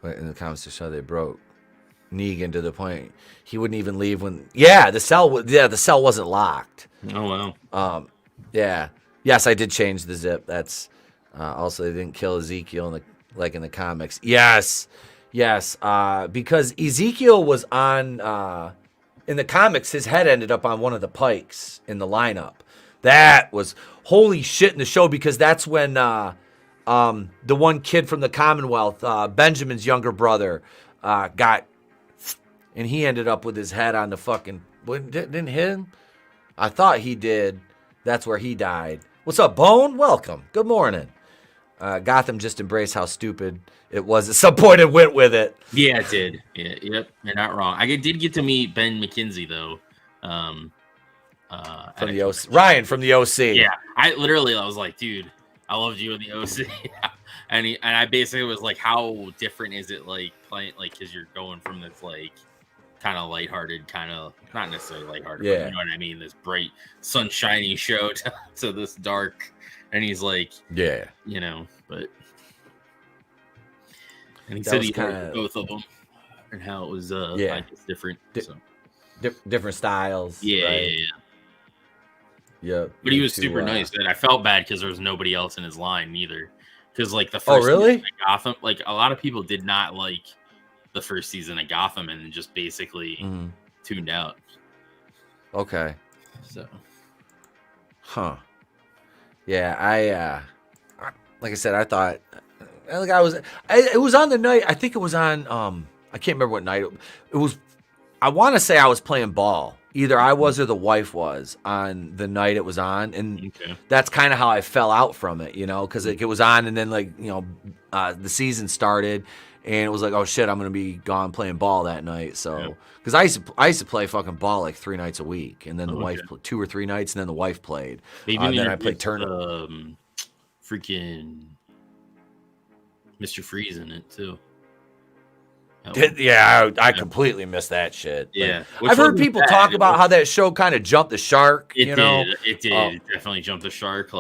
Speaker 1: But in the comments to show they broke Negan to the point he wouldn't even leave when the cell wasn't locked.
Speaker 2: Oh wow.
Speaker 1: Yes, I did change the zip. That's also they didn't kill Ezekiel in the comics. Yes, because Ezekiel was on in the comics. His head ended up on one of the pikes in the lineup. That was holy shit in the show because that's when the one kid from the Commonwealth, Benjamin's younger brother, got, and he ended up with his head on the fucking. Didn't hit him? I thought he did. That's where he died. What's up, Bone? Welcome. Good morning. Gotham just embraced how stupid it was at some point and went with it.
Speaker 2: Yeah, it did. Yeah, yep, you're not wrong. I did get to meet Ben McKenzie though.
Speaker 1: From the OC. Ryan from the OC.
Speaker 2: Yeah, I was like, dude, I loved you in the OC. and I basically was like, how different is it like playing like because you're going from this like kind of lighthearted, kind of not necessarily lighthearted, but you know what I mean, this bright sunshiny show to this dark. And he's like, you know, but and he said he heard both of them and how it was like it's different,
Speaker 1: different styles.
Speaker 2: Yeah. But he was super nice. And I felt bad because there was nobody else in his line either. Because like the first season of Gotham, like a lot of people did not like the first season of Gotham and just basically tuned out.
Speaker 1: Okay.
Speaker 2: So,
Speaker 1: Yeah, like I said, I thought, like it was on the night. I think it was on. I can't remember what night it was. I want to say I was playing ball. Either I was or the wife was on the night it was on, and that's kind of how I fell out from it, because it was on, and then the season started, and it was like, oh shit, I'm gonna be gone playing ball that night. So, because I used to play fucking ball like 3 nights a week, and then the wife 2 or 3 nights, and then the wife played. Then I played tournament.
Speaker 2: Freaking Mr. Freeze in it too.
Speaker 1: Yeah, I completely missed that shit.
Speaker 2: Yeah,
Speaker 1: I've heard people talk about how that show kind of jumped the shark.
Speaker 2: It did. It definitely jumped the shark.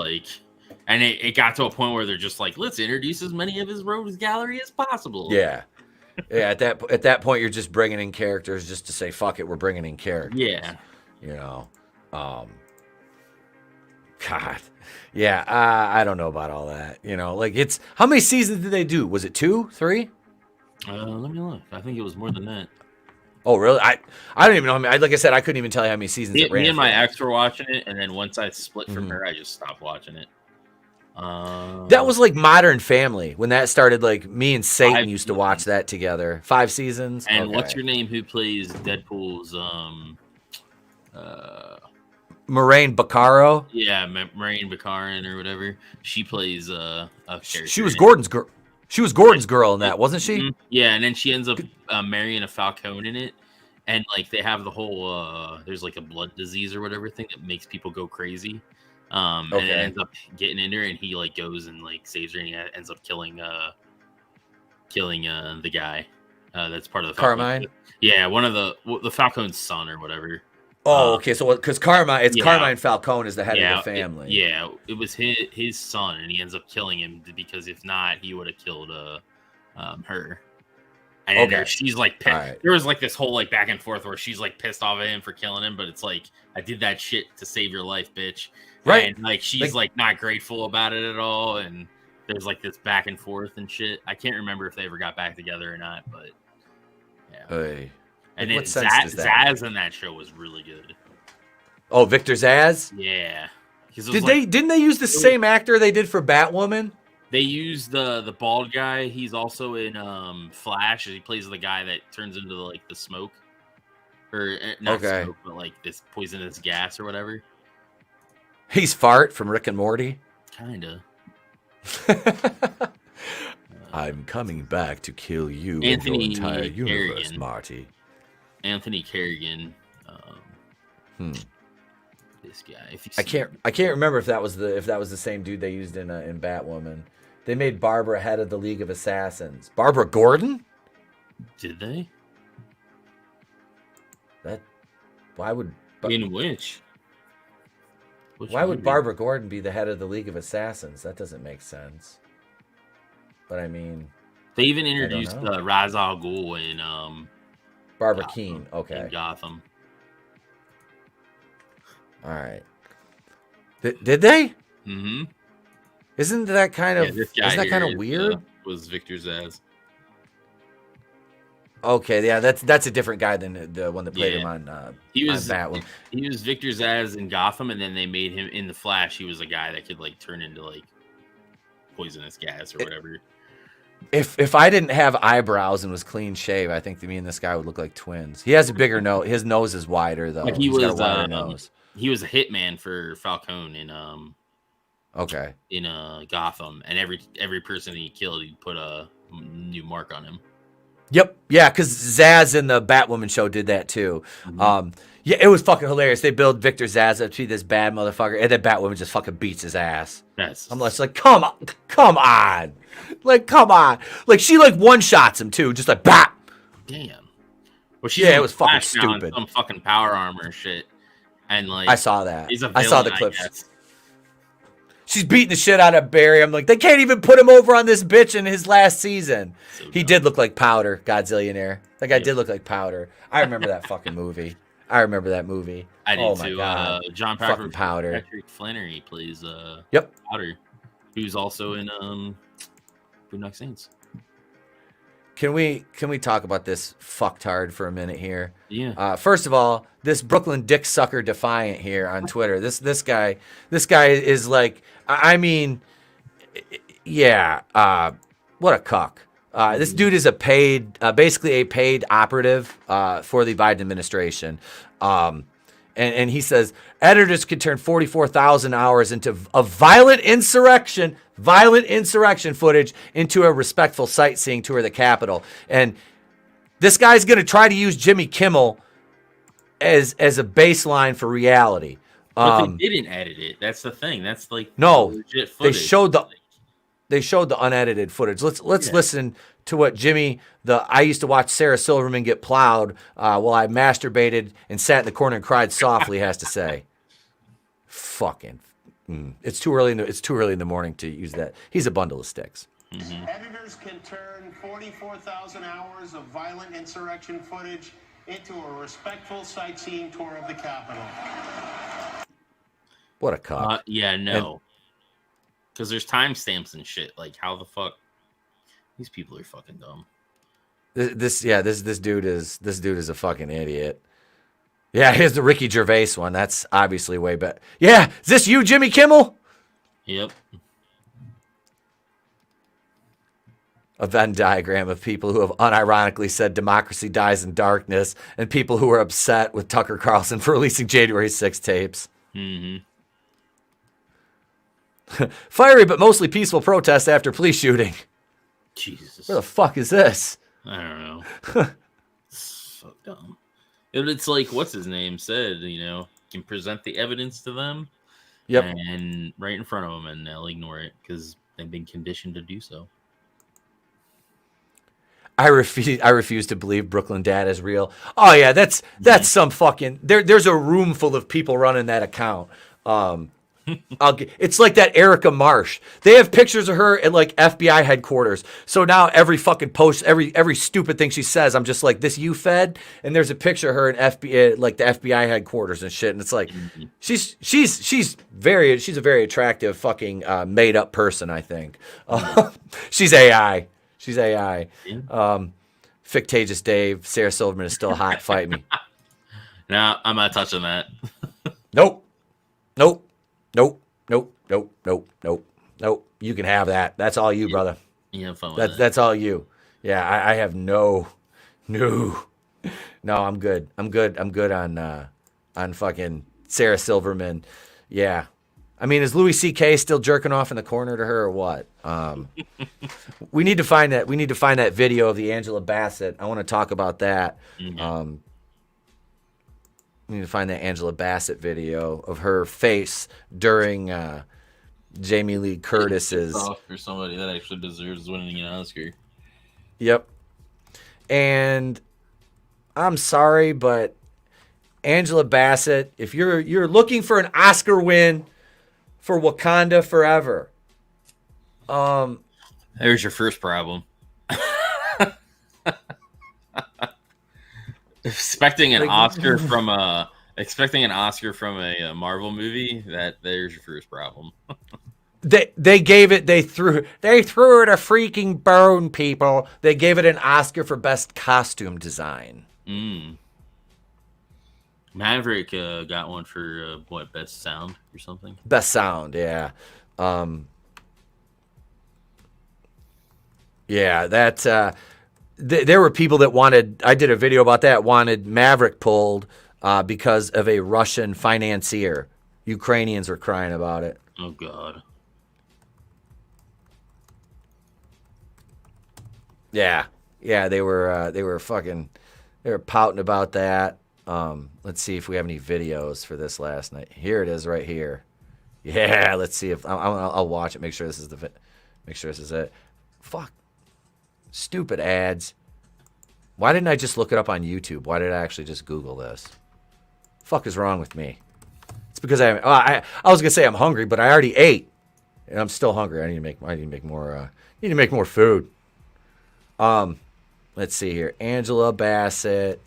Speaker 2: And it got to a point where they're just like, let's introduce as many of his rogues gallery as possible.
Speaker 1: Yeah. At that point, you're just bringing in characters just to say, fuck it, we're bringing in characters.
Speaker 2: Yeah.
Speaker 1: God. Yeah, I don't know about all that. It's how many seasons did they do? Was it 2, 3?
Speaker 2: Let me look. I think it was more than that.
Speaker 1: Oh, really? I don't even know. Like I said, I couldn't even tell you how many seasons it ran.
Speaker 2: Me and my ex were watching it, and then once I split from her, I just stopped watching it.
Speaker 1: That was like Modern Family when that started. Like me and Satan used to watch that together. 5 seasons.
Speaker 2: And what's your name? Who plays Deadpool's?
Speaker 1: Moraine Bacaro.
Speaker 2: Yeah, Moraine Baccarin or whatever. She plays a character.
Speaker 1: She was Gordon's girl. She was Gordon's girl in that, wasn't she?
Speaker 2: Yeah, and then she ends up marrying a Falcone in it, and they have the whole there's like a blood disease or whatever thing that makes people go crazy. And it ends up getting in her, and he goes and saves her, and he ends up killing the guy that's part of the
Speaker 1: Carmine.
Speaker 2: Yeah, one of the Falcone's son or whatever.
Speaker 1: Oh, okay. So because Carmine Falcone is the head of the family.
Speaker 2: It was his son, and he ends up killing him because if not, he would have killed her. And then she's pissed. Right. There was this whole back and forth where she's pissed off at him for killing him, but it's I did that shit to save your life, bitch.
Speaker 1: Right.
Speaker 2: And she's not grateful about it at all, and there's this back and forth and shit. I can't remember if they ever got back together or not, but yeah.
Speaker 1: Hey.
Speaker 2: And then Zaz in that show was really good.
Speaker 1: Oh, Victor Zaz?
Speaker 2: Yeah.
Speaker 1: Didn't they use the same actor they did for Batwoman?
Speaker 2: They used the bald guy. He's also in Flash. He plays the guy that turns into the smoke. Or not smoke, but this poisonous gas or whatever.
Speaker 1: He's Fart from Rick and Morty.
Speaker 2: Kinda.
Speaker 1: I'm coming back to kill you and your entire universe, Marty.
Speaker 2: Anthony Kerrigan. This guy.
Speaker 1: I can't remember if that was the same dude they used in Batwoman. They made Barbara head of the League of Assassins. Barbara Gordon?
Speaker 2: Did they?
Speaker 1: Why would
Speaker 2: in which?
Speaker 1: Why would Barbara Gordon be the head of the League of Assassins? That doesn't make sense. But I mean,
Speaker 2: they even introduced Ra's al Ghul in
Speaker 1: Barbara Keene. Okay.
Speaker 2: In Gotham.
Speaker 1: All right. Did they?
Speaker 2: Mm-hmm.
Speaker 1: Isn't that kind of weird?
Speaker 2: Was Victor Zaz.
Speaker 1: Okay, yeah, that's a different guy than the one that played him on Batwoman.
Speaker 2: He was Victor Zaz in Gotham, and then they made him in the Flash. He was a guy that could turn into poisonous gas or whatever.
Speaker 1: If I didn't have eyebrows and was clean shave, I think me and this guy would look like twins. He has a bigger nose. His nose is wider though.
Speaker 2: He's got a wider nose. He was a hitman for Falcone in Gotham, and every person he killed, he'd put a new mark on him.
Speaker 1: Yep, yeah, because Zaz in the Batwoman show did that too. Mm-hmm. Yeah, it was fucking hilarious. They build Victor Zaz up to be this bad motherfucker, and then Batwoman just fucking beats his ass. I'm like, come on, come on. She one shots him too, just bap.
Speaker 2: Damn. Well,
Speaker 1: it was fucking stupid.
Speaker 2: Some fucking power armor shit, and
Speaker 1: I saw that.
Speaker 2: He's a villain,
Speaker 1: I saw the clips. She's beating the shit out of Barry. I'm like, they can't even put him over on this bitch in his last season. He did look like Powder, Godzillionaire. That guy did look like Powder. I remember that fucking movie. I remember that movie.
Speaker 2: I did too.
Speaker 1: God.
Speaker 2: John
Speaker 1: fucking Powder.
Speaker 2: Patrick Flannery plays
Speaker 1: Yep.
Speaker 2: Powder, who's also in Boondock Saints.
Speaker 1: Can we talk about this fucktard for a minute here?
Speaker 2: Yeah.
Speaker 1: First of all, this Brooklyn Dick Sucker Defiant here on Twitter. This guy is like, I mean, yeah. What a cuck. This dude is basically a paid operative for the Biden administration. And he says editors could turn 44,000 hours into a violent insurrection footage into a respectful sightseeing tour of the Capitol. And this guy's going to try to use Jimmy Kimmel as a baseline for reality.
Speaker 2: But they didn't edit it. That's the thing. That's like
Speaker 1: legit footage. They showed the unedited footage. Let's listen to what Jimmy, I used to watch Sarah Silverman get plowed while I masturbated and sat in the corner and cried softly, has to say. Fucking. It's too early in the morning to use that. He's a bundle of sticks.
Speaker 3: Mm-hmm. Editors can turn 44,000 hours of violent insurrection footage into a respectful sightseeing tour of the Capitol.
Speaker 1: What a cock.
Speaker 2: Yeah, no. Because there's timestamps and shit. Like, how the fuck? These people are fucking dumb.
Speaker 1: This dude is a fucking idiot. Yeah, here's the Ricky Gervais one. That's obviously way better. Yeah, is this you, Jimmy Kimmel?
Speaker 2: Yep.
Speaker 1: A Venn diagram of people who have unironically said democracy dies in darkness and people who are upset with Tucker Carlson for releasing January 6 tapes.
Speaker 2: Mm-hmm.
Speaker 1: Fiery but mostly peaceful protest after police shooting.
Speaker 2: Jesus.
Speaker 1: Where the fuck is this?
Speaker 2: I don't know. So dumb. It's like, what's his name said, can present the evidence to them.
Speaker 1: Yep.
Speaker 2: And right in front of them, and they'll ignore it because they've been conditioned to do so.
Speaker 1: I refuse to believe Brooklyn Dad is real. Oh yeah, that's some fucking there's a room full of people running that account. It's like that Erica Marsh. They have pictures of her at like FBI headquarters. So now every fucking post, every stupid thing she says, I'm just like, this you fed? And there's a picture of her in FBI, like the FBI headquarters and shit. And it's like, she's a very attractive fucking made up person, I think. She's AI. She's AI. Fictitious Dave, Sarah Silverman is still hot. Fight me.
Speaker 2: Nah, I'm not touching that.
Speaker 1: Nope. You can have that. That's all you, brother.
Speaker 2: Yeah, fun with
Speaker 1: that's all you. Yeah, I have no. I'm good. I'm good on fucking Sarah Silverman. Yeah. I mean, is Louis C.K. still jerking off in the corner to her or what? We need to find that. We need to find that video of the Angela Bassett. I want to talk about that.
Speaker 2: Mm-hmm.
Speaker 1: We need to find that Angela Bassett video of her face during Jamie Lee Curtis's.
Speaker 2: For somebody that actually deserves winning an Oscar.
Speaker 1: Yep. And I'm sorry, but Angela Bassett, if you're looking for an Oscar win for Wakanda Forever,
Speaker 2: there's your first problem. Expecting an Oscar from a Marvel movie, there's your first problem.
Speaker 1: They gave it. They threw it a freaking bone, people. They gave it an Oscar for best costume design.
Speaker 2: Maverick got one for best sound or something.
Speaker 1: Best sound, yeah. Yeah, that. There were people that wanted. I did a video about that. Wanted Maverick pulled because of a Russian financier. Ukrainians were crying about it.
Speaker 2: Oh God.
Speaker 1: Yeah, they were pouting about that. Let's see if we have any videos for this last night. Here it is, right here. Yeah, let's see if I'll watch it. Make sure this is it. Fuck, stupid ads. Why didn't I just look it up on YouTube? Why did I actually just Google this? Fuck is wrong with me? It's because I was gonna say I'm hungry, but I already ate, and I'm still hungry. I need to make more. Need to make more food. Let's see here. Angela Bassett,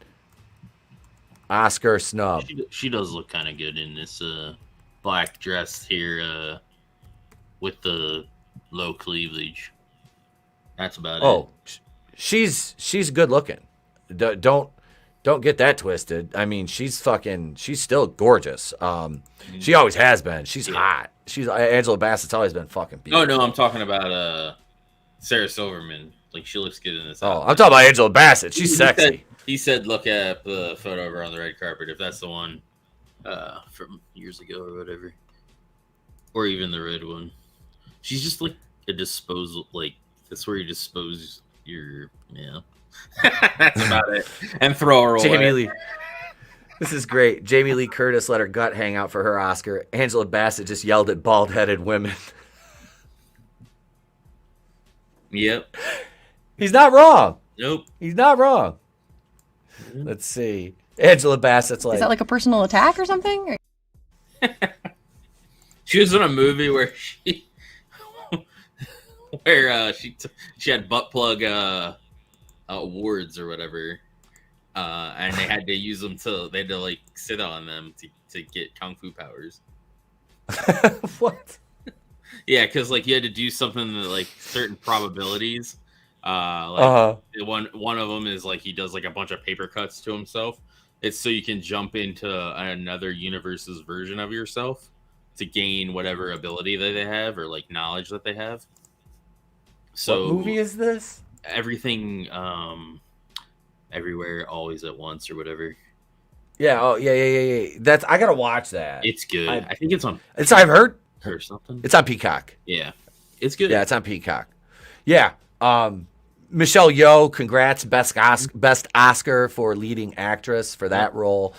Speaker 1: Oscar snub.
Speaker 2: She does look kind of good in this black dress here with the low cleavage. That's about it.
Speaker 1: she's good looking. Don't get that twisted. I mean, she's still gorgeous. She always has been. She's hot. Angela Bassett's always been fucking beautiful.
Speaker 2: Oh no, I'm talking about Sarah Silverman. Like, she looks good in this.
Speaker 1: Oh, I'm talking about Angela Bassett. She's sexy.
Speaker 2: He said, look at the photo of her on the red carpet, if that's the one from years ago or whatever. Or even the red one. She's just like a disposal, like, that's where you dispose your, That's about it. And throw her away.
Speaker 1: Jamie Lee. This is great. Jamie Lee Curtis let her gut hang out for her Oscar. Angela Bassett just yelled at bald-headed women.
Speaker 2: Yep.
Speaker 1: He's not wrong.
Speaker 2: Nope.
Speaker 1: He's not wrong. Let's see. Angela Bassett's like...
Speaker 4: Is that like a personal attack or something?
Speaker 2: She was in a movie where she had butt plug awards or whatever, and they had to use them they had to like sit on them to get kung fu powers.
Speaker 1: What?
Speaker 2: Yeah, because like you had to do something that, like, certain probabilities. One of them is like he does like a bunch of paper cuts to himself. It's so you can jump into another universe's version of yourself to gain whatever ability that they have or like knowledge that they have. So
Speaker 1: what movie is this?
Speaker 2: Everything, everywhere, always at once, or whatever.
Speaker 1: Yeah. Oh, yeah. That's I gotta watch that.
Speaker 2: It's good. I think it's on.
Speaker 1: I've heard.
Speaker 2: Or something.
Speaker 1: It's on Peacock.
Speaker 2: Yeah, it's good.
Speaker 1: Yeah, it's on Peacock. Yeah. Michelle Yeoh, congrats, best Oscar for leading actress for that role.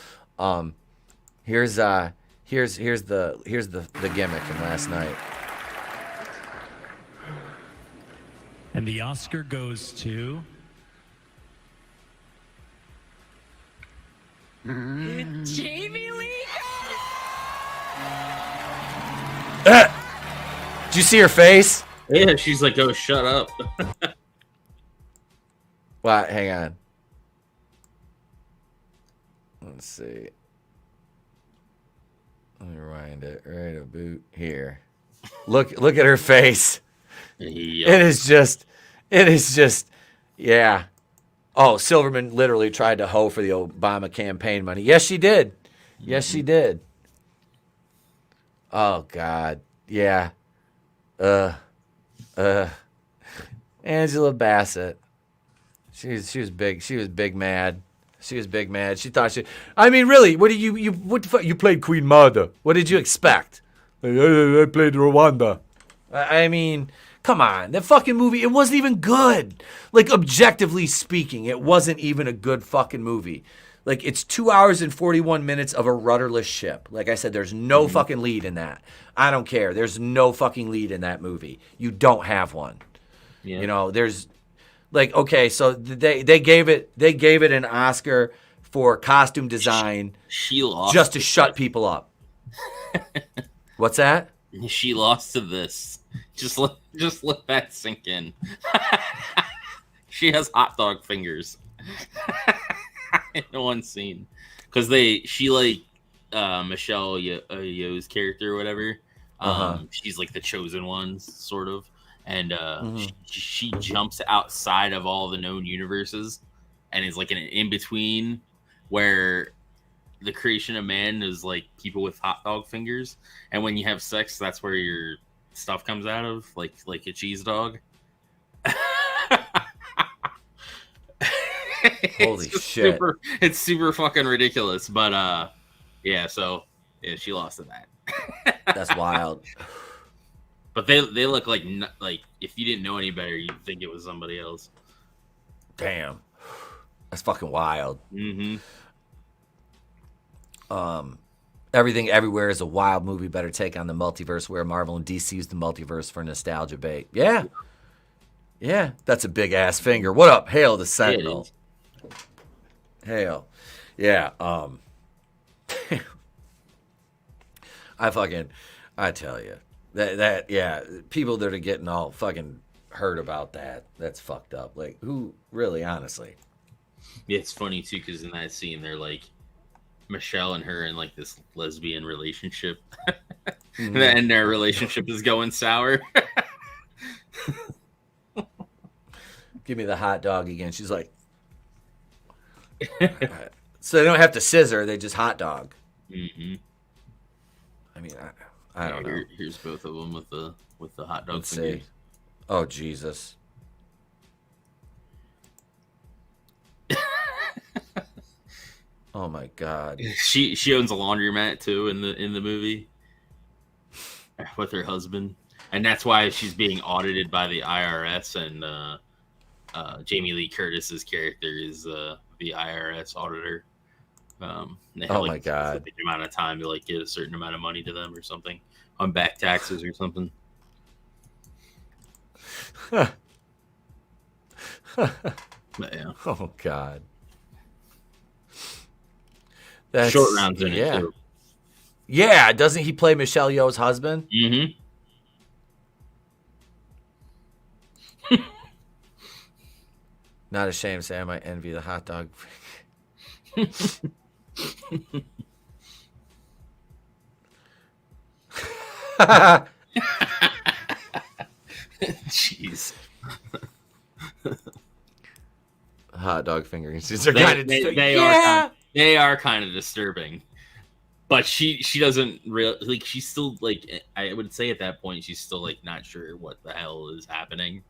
Speaker 1: Here's the gimmick from last night.
Speaker 5: And the Oscar goes to
Speaker 4: Jamie Lee.
Speaker 1: Did you see her face?
Speaker 2: Yeah, she's like, "Oh, shut up."
Speaker 1: What? Hang on. Let's see. Let me rewind it. Right about here. Look at her face.
Speaker 2: Yep.
Speaker 1: It is just, yeah. Oh, Silverman literally tried to hoe for the Obama campaign money. Yes, she did. Yes, she did. Oh God, yeah. Angela Bassett. She was big. She was big mad. She was big mad. She thought I mean, really? What did you played Queen Mother? What did you expect? I played Rwanda. I mean, come on. That fucking movie, it wasn't even good. Like, objectively speaking, it wasn't even a good fucking movie. Like, it's 2 hours and 41 minutes of a rudderless ship. Like I said, there's no fucking lead in that. I don't care. There's no fucking lead in that movie. You don't have one. Yeah. You know, there's like, okay, so they gave it an Oscar for costume design.
Speaker 2: She lost
Speaker 1: just to shut people up. What's that?
Speaker 2: She lost to this. Just let that sink in. She has hot dog fingers. In one scene, because she like Michelle Yeoh's character or whatever. She's like the chosen one, sort of, and she jumps outside of all the known universes, and is like in between where the creation of man is like people with hot dog fingers, and when you have sex, that's where your stuff comes out of, like a cheese dog.
Speaker 1: Holy shit.
Speaker 2: It's super fucking ridiculous, but yeah, so yeah, she lost to that.
Speaker 1: That's wild.
Speaker 2: But they look like if you didn't know any better, you'd think it was somebody else.
Speaker 1: Damn. That's fucking wild. Everything Everywhere is a wild movie. Better take on the multiverse, where Marvel and DC use the multiverse for nostalgia bait. Yeah. Yeah, that's a big ass finger. What up, Hail the Sentinel? Hail. Yeah, I tell you, that yeah, people that are getting all fucking hurt about that's fucked up. Like, who really, honestly?
Speaker 2: Yeah, it's funny too, because in that scene, they're like, Michelle and her in like this lesbian relationship, and their relationship is going sour.
Speaker 1: give me the hot dog again. She's like, so they don't have to scissor; they just hot dog.
Speaker 2: Mm-hmm.
Speaker 1: I mean, I don't know.
Speaker 2: Here's both of them with the hot dog.
Speaker 1: Let's see. Oh Jesus. Oh my God.
Speaker 2: She owns a laundromat too in the movie with her husband, and that's why she's being audited by the IRS. And Jamie Lee Curtis's character is the IRS auditor. They have,
Speaker 1: my God!
Speaker 2: A amount of time to get a certain amount of money to them or something on back taxes or something. But yeah.
Speaker 1: Oh God.
Speaker 2: Short Round's in it too.
Speaker 1: Yeah, doesn't he play Michelle Yeoh's husband?
Speaker 2: Mm-hmm.
Speaker 1: Not ashamed to say I might envy the hot dog.
Speaker 2: Jeez.
Speaker 1: Hot dog fingerings.
Speaker 2: They are kind of disturbing. But she doesn't really she's still I would say at that point she's still not sure what the hell is happening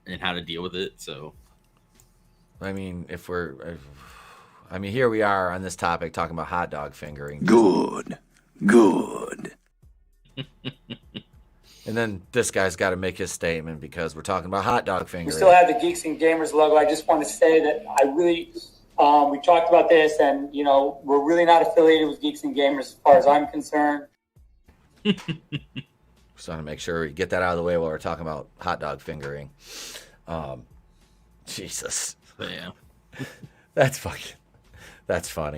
Speaker 2: and how to deal with it. So
Speaker 1: I mean, here we are on this topic talking about hot dog fingering.
Speaker 6: Good.
Speaker 1: And then this guy's got to make his statement because we're talking about hot dog fingering.
Speaker 7: We still have the Geeks and Gamers logo. I just want to say that I really, we talked about this, and we're really not affiliated with Geeks and Gamers as far as I'm concerned.
Speaker 1: Just want to make sure we get that out of the way while we're talking about hot dog fingering. Jesus.
Speaker 2: Yeah.
Speaker 1: That's funny.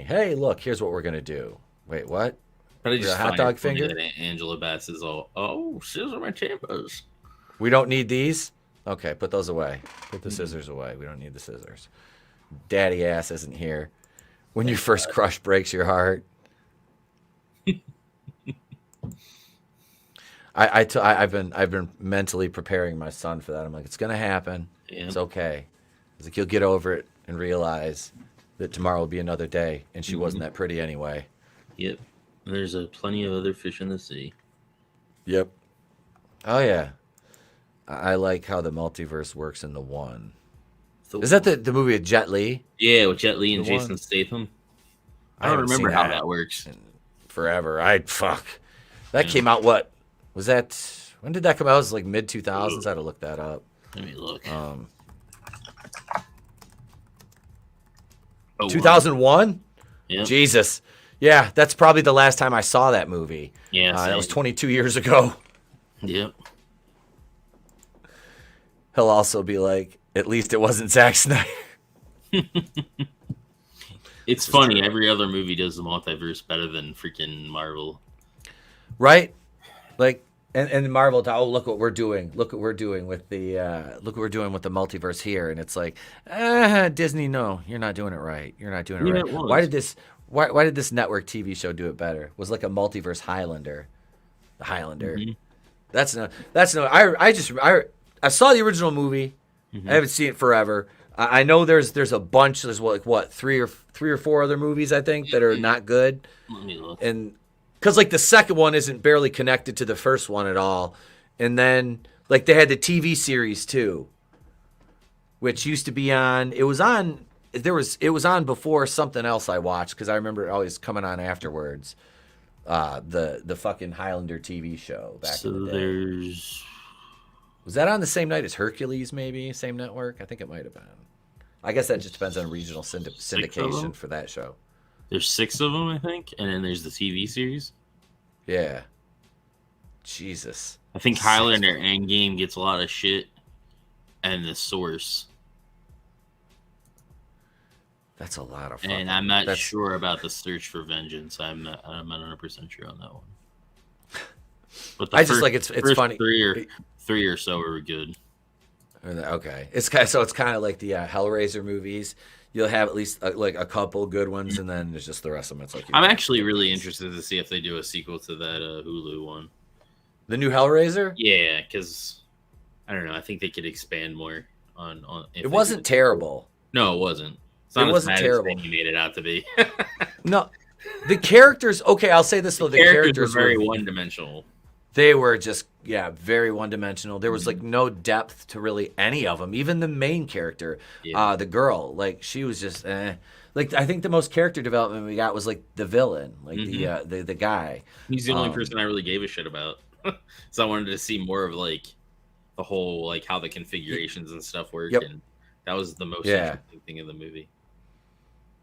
Speaker 1: Hey, look, here's what we're gonna do. Wait, what?
Speaker 2: But I just
Speaker 1: hot dog finger.
Speaker 2: Angela Bass is all, scissor my tempers.
Speaker 1: We don't need these. Okay, put those away. Put the scissors away. We don't need the scissors. Daddy ass isn't here. When your first crush breaks your heart. I've been mentally preparing my son for that. I'm like, it's gonna happen. Yeah. It's okay. It's like you'll get over it and realize that tomorrow will be another day, and she wasn't that pretty anyway.
Speaker 2: Yep. There's plenty of other fish in the sea.
Speaker 1: Yep. Oh yeah. I like how the multiverse works in the one. Is that the movie with Jet Li?
Speaker 2: Yeah, with Jet Li and Jason Statham. I don't remember how that works.
Speaker 1: Forever. That came out what? Was that when did that come out? It was mid 2000s. I had to look that up.
Speaker 2: Let me look.
Speaker 1: 2001?
Speaker 2: Yeah.
Speaker 1: Jesus. Yeah, that's probably the last time I saw that movie.
Speaker 2: Yeah,
Speaker 1: that was 22 years ago.
Speaker 2: Yep.
Speaker 1: He'll also be like, at least it wasn't Zack Snyder.
Speaker 2: It's funny. Every other movie does the multiverse better than freaking Marvel.
Speaker 1: Right? And Marvel, look what we're doing. Look what we're doing with the multiverse here. And it's like, Disney, no, you're not doing it right. You're not doing it right. Why did this network TV show do it better? It was like a multiverse Highlander. The Highlander. Mm-hmm. I saw the original movie. Mm-hmm. I haven't seen it forever. I know there's a bunch. There's three or four other movies I think that are not good.
Speaker 2: Let me look.
Speaker 1: And because the second one isn't barely connected to the first one at all, and then they had the TV series too, which used to be on. It was on before something else I watched because I remember it always coming on afterwards. The fucking Highlander TV show back in the day. Was that on the same night as Hercules? Maybe same network. I think it might have been. I guess that just depends on regional syndication for that show.
Speaker 2: There's 6 of them, I think, and then there's the TV series.
Speaker 1: Yeah. Jesus.
Speaker 2: I think Highlander Endgame gets a lot of shit, and The Source.
Speaker 1: That's a lot of fun.
Speaker 2: And I'm not sure about The Search for Vengeance. I'm not 100% sure on that one. But
Speaker 1: it's funny.
Speaker 2: Three or so are good.
Speaker 1: Okay, it's kind of like the Hellraiser movies. You'll have at least a couple good ones, and then there's just the rest of them. It's
Speaker 2: I'm actually really interested to see if they do a sequel to that Hulu one.
Speaker 1: The new Hellraiser?
Speaker 2: Yeah, because I don't know. I think they could expand more
Speaker 1: It wasn't terrible.
Speaker 2: No, it wasn't. It's not
Speaker 1: it wasn't terrible.
Speaker 2: As you made it out to be.
Speaker 1: No, the characters. Okay, I'll say this though: the characters
Speaker 2: were very one-dimensional.
Speaker 1: They were just very one-dimensional. There was like no depth to really any of them. Even the main character, the girl, like she was just. Like I think the most character development we got was like the villain, like the guy.
Speaker 2: He's the only person I really gave a shit about. So I wanted to see more of like the whole like how the configurations and stuff work, and that was the most interesting thing in the movie.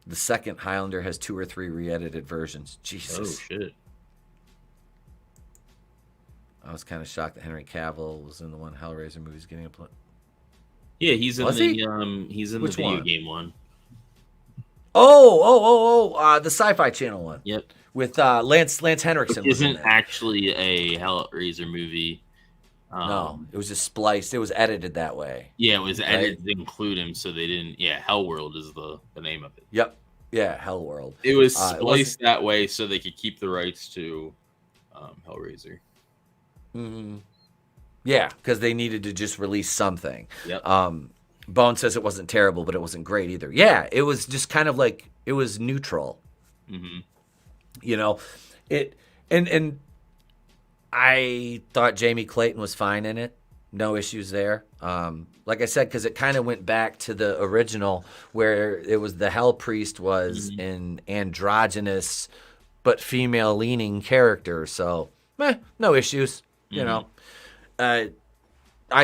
Speaker 1: The second Highlander has 2 or 3 re-edited versions. Jesus.
Speaker 2: Oh shit.
Speaker 1: I was kind of shocked that Henry Cavill was in the one Hellraiser movie's getting a play.
Speaker 2: Yeah, he's in he's in
Speaker 1: Which
Speaker 2: the video
Speaker 1: one?
Speaker 2: game one.
Speaker 1: The Sci-Fi Channel one.
Speaker 2: Yep.
Speaker 1: With Lance Henriksen.
Speaker 2: It isn't actually a Hellraiser movie.
Speaker 1: No, it was just spliced. It was edited that way.
Speaker 2: Yeah, it was edited to include him, so they didn't. Yeah, Hellworld is the name of it.
Speaker 1: Yep. Yeah, Hellworld.
Speaker 2: It was spliced that way so they could keep the rights to Hellraiser.
Speaker 1: Mm-hmm. Yeah, because they needed to just release something.
Speaker 2: Yep.
Speaker 1: Bone says it wasn't terrible, but it wasn't great either. Yeah, it was just kind of like it was neutral.
Speaker 2: Mm-hmm.
Speaker 1: You know, it and I thought Jamie Clayton was fine in it. No issues there. Like I said, because it kind of went back to the original where it was the Hell Priest was an androgynous but female-leaning character. So, no issues. You know, I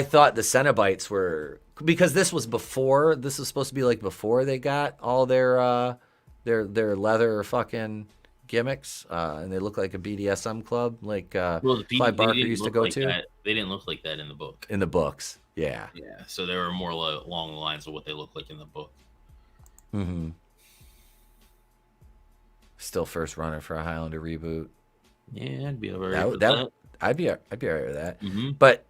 Speaker 1: thought the Cenobites were because this was supposed to be like before they got all their leather fucking gimmicks, and they look like a BDSM club, like Clive Barker used to go to.
Speaker 2: They didn't look like that in the book.
Speaker 1: In the books, yeah.
Speaker 2: Yeah, so they were more along the lines of what they look like in the book.
Speaker 1: Mm-hmm. Still first runner for a Highlander reboot.
Speaker 2: Yeah, I'd be all right with that.
Speaker 1: I'd be all right with that.
Speaker 2: Mm-hmm.
Speaker 1: But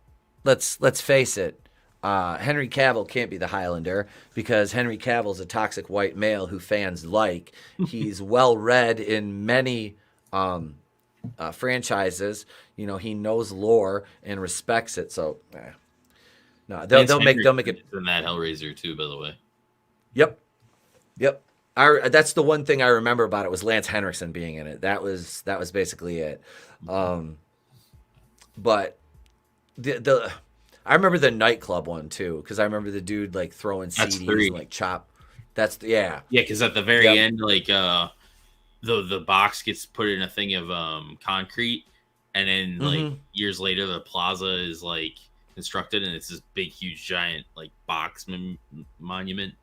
Speaker 1: let's face it. Henry Cavill can't be the Highlander because Henry Cavill's a toxic white male who fans like. He's well read in many franchises. You know, he knows lore and respects it. So, no, they'll make it
Speaker 2: in that Hellraiser too. By the way.
Speaker 1: Yep. That's the one thing I remember about it was Lance Henriksen being in it. That was basically it. But I remember the nightclub one too, because I remember the dude like throwing CDs and like chop. Yeah,
Speaker 2: because at the very end, like the box gets put in a thing of concrete, and then like years later, the plaza is like constructed, and it's this big, huge, giant like box monument.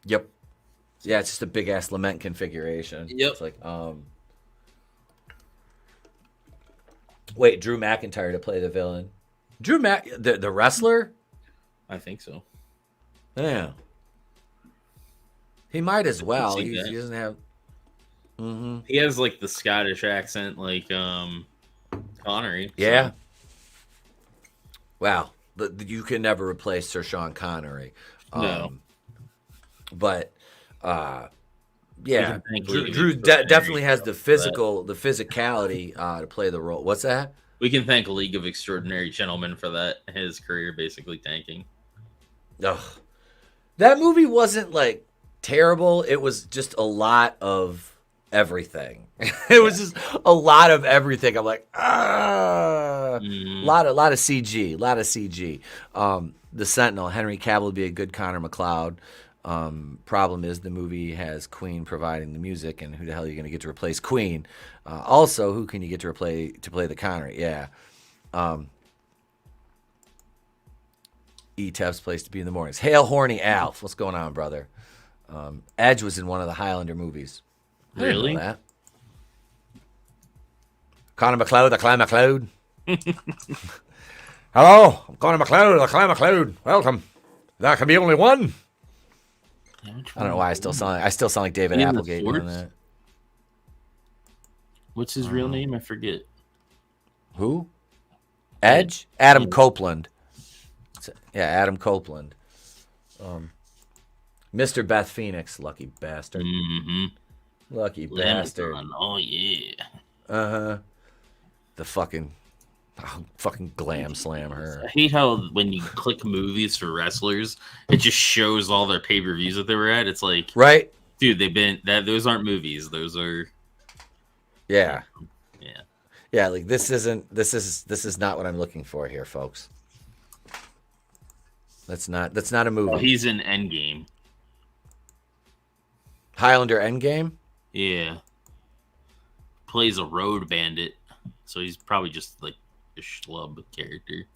Speaker 1: Yep. Yeah, it's just a big ass lament configuration.
Speaker 2: Yep.
Speaker 1: It's like wait, Drew McIntyre to play the villain. The wrestler?
Speaker 2: I think so.
Speaker 1: Yeah. He might as well. He doesn't have. Mm-hmm.
Speaker 2: He has like the Scottish accent, like Connery.
Speaker 1: Yeah. So. Wow. You can never replace Sir Sean Connery.
Speaker 2: No.
Speaker 1: But yeah, Drew definitely has the physicality to play the role. What's that?
Speaker 2: We can thank League of Extraordinary Gentlemen for that. His career basically tanking.
Speaker 1: Ugh. That movie wasn't like terrible. It was just a lot of everything. It was just a lot of everything. I'm like, a lot of CG. The Sentinel, Henry Cavill would be a good Connor McLeod. Problem is the movie has Queen providing the music, and who the hell are you going to get to replace Queen? Also, who can you get to play the Connery? Yeah. Etep's place to be in the mornings. Hail, horny Alf. What's going on, brother? Edge was in one of the Highlander movies.
Speaker 2: Really?
Speaker 1: I didn't know that. Connor McLeod, the Clan McLeod. Hello, I'm Connor McLeod, the Clan McLeod. Welcome. There can be only one. I don't know why I still sound like David Applegate doing that.
Speaker 2: What's his real name? I forget.
Speaker 1: Who? Edge? Adam Copeland. Yeah, Adam Copeland. Mr. Beth Phoenix, lucky bastard.
Speaker 2: Mm-hmm.
Speaker 1: Lucky bastard.
Speaker 2: Oh yeah.
Speaker 1: The fucking I'll fucking glam slam her.
Speaker 2: I hate how when you click movies for wrestlers, it just shows all their pay-per-views that they were at. It's like,
Speaker 1: right,
Speaker 2: dude, those aren't movies. Those are,
Speaker 1: yeah.
Speaker 2: Yeah.
Speaker 1: Like this is not what I'm looking for here, folks. That's not a movie.
Speaker 2: Oh, he's in Endgame.
Speaker 1: Highlander Endgame?
Speaker 2: Yeah. Plays a road bandit. So he's probably just like a schlub character.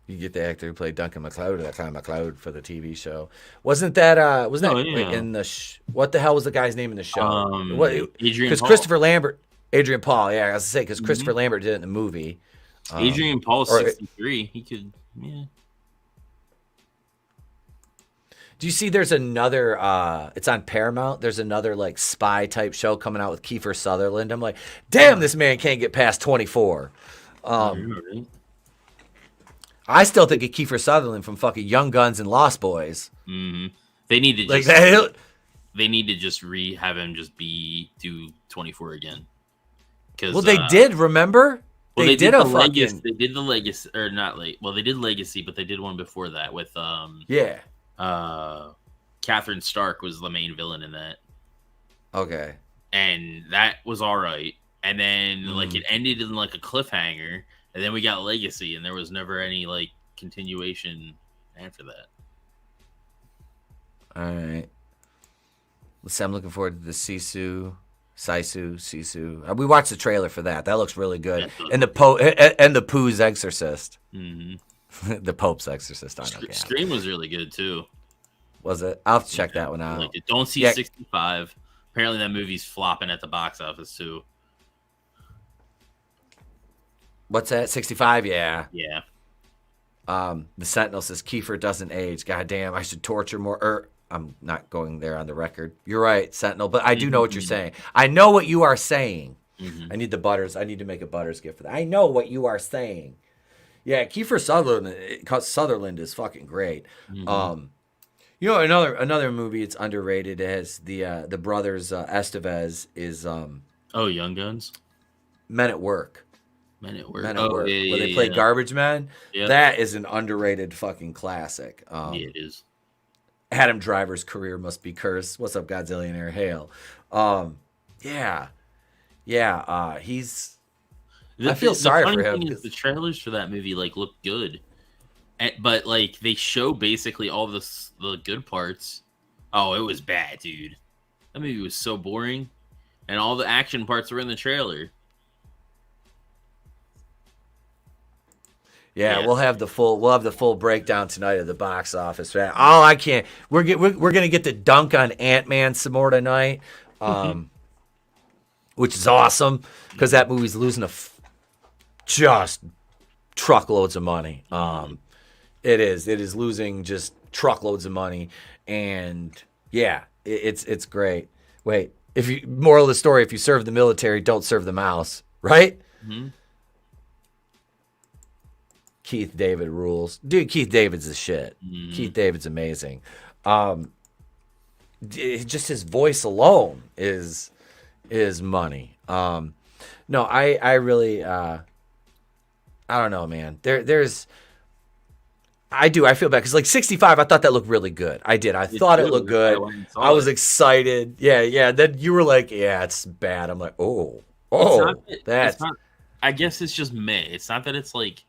Speaker 1: You get the actor who played Duncan MacLeod for the TV show. Wasn't that in the what the hell was the guy's name in the show? Because Christopher Lambert, Adrian Paul, yeah, I was gonna say because Christopher Lambert did it in the movie.
Speaker 2: Adrian Paul's 63. He could, yeah.
Speaker 1: Do you see there's another it's on Paramount, there's another like spy type show coming out with Kiefer Sutherland. I'm like, damn, this man can't get past 24. I still think of Kiefer Sutherland from fucking Young Guns and Lost Boys.
Speaker 2: Mm-hmm. They need to
Speaker 1: like
Speaker 2: just they need to just have him just do 24 again.
Speaker 1: Well, they did, remember?
Speaker 2: Well, they did a legacy. They did the legacy, or not late. Well, they did Legacy, but they did one before that with Catherine Stark was the main villain in that.
Speaker 1: Okay.
Speaker 2: And that was all right. And then like it ended in like a cliffhanger, and then we got Legacy, and there was never any like continuation after that.
Speaker 1: All right. So I'm looking forward to the Sisu. We watched the trailer for that. That looks really good. And the Pooh's Exorcist.
Speaker 2: Mm-hmm.
Speaker 1: The Pope's Exorcist.
Speaker 2: Scream was really good too.
Speaker 1: Was it? I'll have to check that one out.
Speaker 2: Like Don't see 65. Apparently that movie's flopping at the box office too.
Speaker 1: What's that? 65? Yeah.
Speaker 2: Yeah.
Speaker 1: The Sentinel says Kiefer doesn't age. God damn, I should torture more. I'm not going there on the record. You're right, Sentinel, but I do know what you're saying. I know what you are saying. I need the Butters. I need to make a Butters gift for that. I know what you are saying. Yeah, Kiefer Sutherland is fucking great. You know, another movie it's underrated. It has the brothers Estevez is
Speaker 2: Young Guns?
Speaker 1: Men at Work.
Speaker 2: Men at Work.
Speaker 1: Yeah, where they play garbage men. Yep. That is an underrated fucking classic.
Speaker 2: Yeah, it is.
Speaker 1: Adam Driver's career must be cursed. What's up, Godzillionaire? Hail. He's. I feel sorry for him.
Speaker 2: The trailers for that movie like look good, but like they show basically all the good parts. Oh, it was bad, dude. That movie was so boring, and all the action parts were in the trailer.
Speaker 1: Yeah, we'll have the full breakdown tonight of the box office. Right? Oh, I can't. We're gonna get the dunk on Ant-Man some more tonight, which is awesome because that movie's losing just truckloads of money. It is losing just truckloads of money, and yeah, it's great. Wait, moral of the story: if you serve the military, don't serve the mouse, right?
Speaker 2: Mm-hmm.
Speaker 1: Keith David rules. Dude, Keith David's the shit. Keith David's amazing. Just his voice alone is money. No, I really I don't know, man. I feel bad because like 65, I thought that looked really good. I did. I thought it looked good. I was excited. Yeah. Then you were like, yeah, it's bad. I'm like,
Speaker 2: I guess it's just meh. It's not that it's like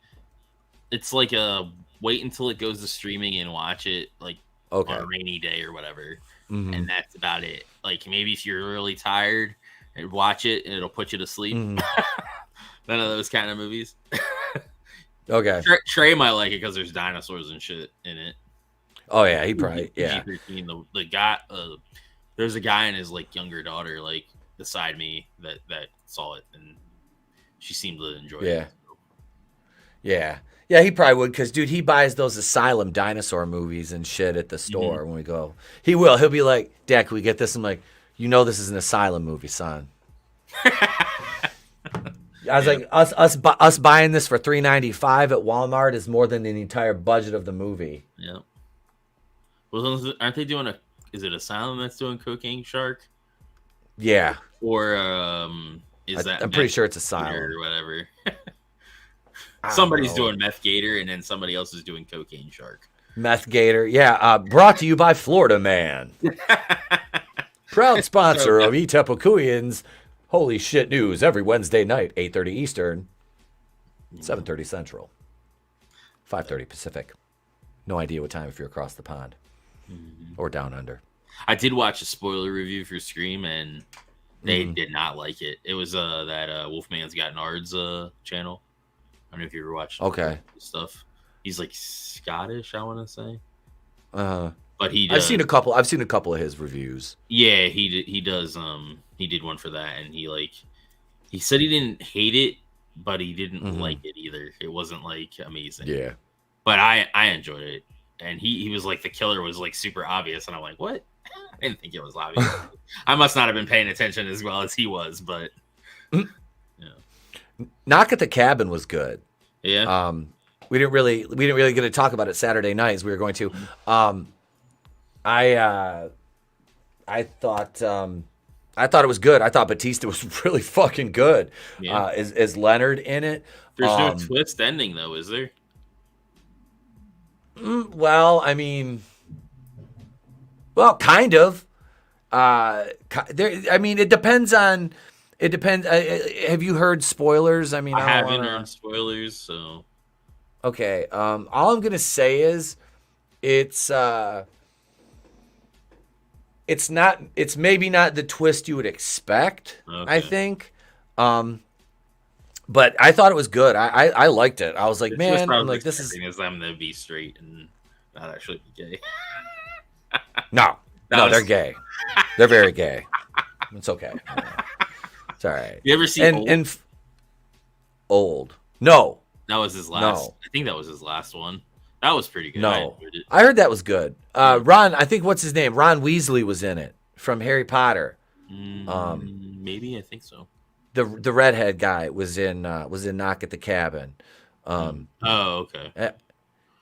Speaker 2: a wait until it goes to streaming and watch it like on a rainy day or whatever. And that's about it. Like maybe if you're really tired and watch it and it'll put you to sleep. None of those kind of movies.
Speaker 1: Okay.
Speaker 2: Trey might like it because there's dinosaurs and shit in it.
Speaker 1: Oh yeah, he probably
Speaker 2: The guy, there's a guy and his like younger daughter like beside me that saw it and she seemed to enjoy it.
Speaker 1: Yeah, he probably would because, dude, he buys those Asylum dinosaur movies and shit at the store when we go. He will. He'll be like, Dad, can we get this? I'm like, you know this is an Asylum movie, son. I was like, us buying this for $3.95 at Walmart is more than the entire budget of the movie.
Speaker 2: Yeah. Well, aren't they doing is it Asylum that's doing Cocaine Shark?
Speaker 1: Yeah.
Speaker 2: Or
Speaker 1: I'm pretty sure it's Asylum
Speaker 2: or whatever. Somebody's doing Meth Gator, and then somebody else is doing Cocaine Shark.
Speaker 1: Meth Gator, yeah. Brought to you by Florida Man, proud sponsor of Etep Holy Shit News every Wednesday night, 8:30 Eastern, 7:30 Central, 5:30 Pacific. No idea what time if you're across the pond or down under.
Speaker 2: I did watch a spoiler review for Scream, and they did not like it. It was that Wolfman's Got Nards channel. I don't know if you ever watched stuff. He's like Scottish, I want to say. But he does, I've seen a couple of his reviews. Yeah, he does. He did one for that, and he said he didn't hate it, but he didn't like it either. It wasn't like amazing.
Speaker 1: Yeah.
Speaker 2: But I enjoyed it, and he was like, the killer was like super obvious, and I'm like, what? I didn't think it was obvious. I must not have been paying attention as well as he was, but
Speaker 1: yeah. Knock at the Cabin was good.
Speaker 2: Yeah.
Speaker 1: We didn't really get to talk about it Saturday night as we were going to. I thought it was good. I thought Batista was really fucking good.
Speaker 2: Yeah.
Speaker 1: Is Leonard in it?
Speaker 2: There's no twist ending though, is there?
Speaker 1: Well, I mean, kind of. It depends on. It depends. Have you heard spoilers? I mean,
Speaker 2: I haven't heard spoilers, so.
Speaker 1: Okay. All I'm gonna say is, it's maybe not the twist you would expect. Okay. I think. But I thought it was good. I liked it. I was like, man, I'm like, this is
Speaker 2: them to be straight and not actually be gay.
Speaker 1: No, they're gay. They're very gay. It's okay. It's all right.
Speaker 2: You ever see Old?
Speaker 1: Old? No.
Speaker 2: That was his last. No. I think that was his last one. That was pretty good.
Speaker 1: No, I heard that was good. Ron, I think what's his name? Ron Weasley was in it from Harry Potter.
Speaker 2: Maybe, I think so.
Speaker 1: The redhead guy was in Knock at the Cabin.
Speaker 2: Oh, okay.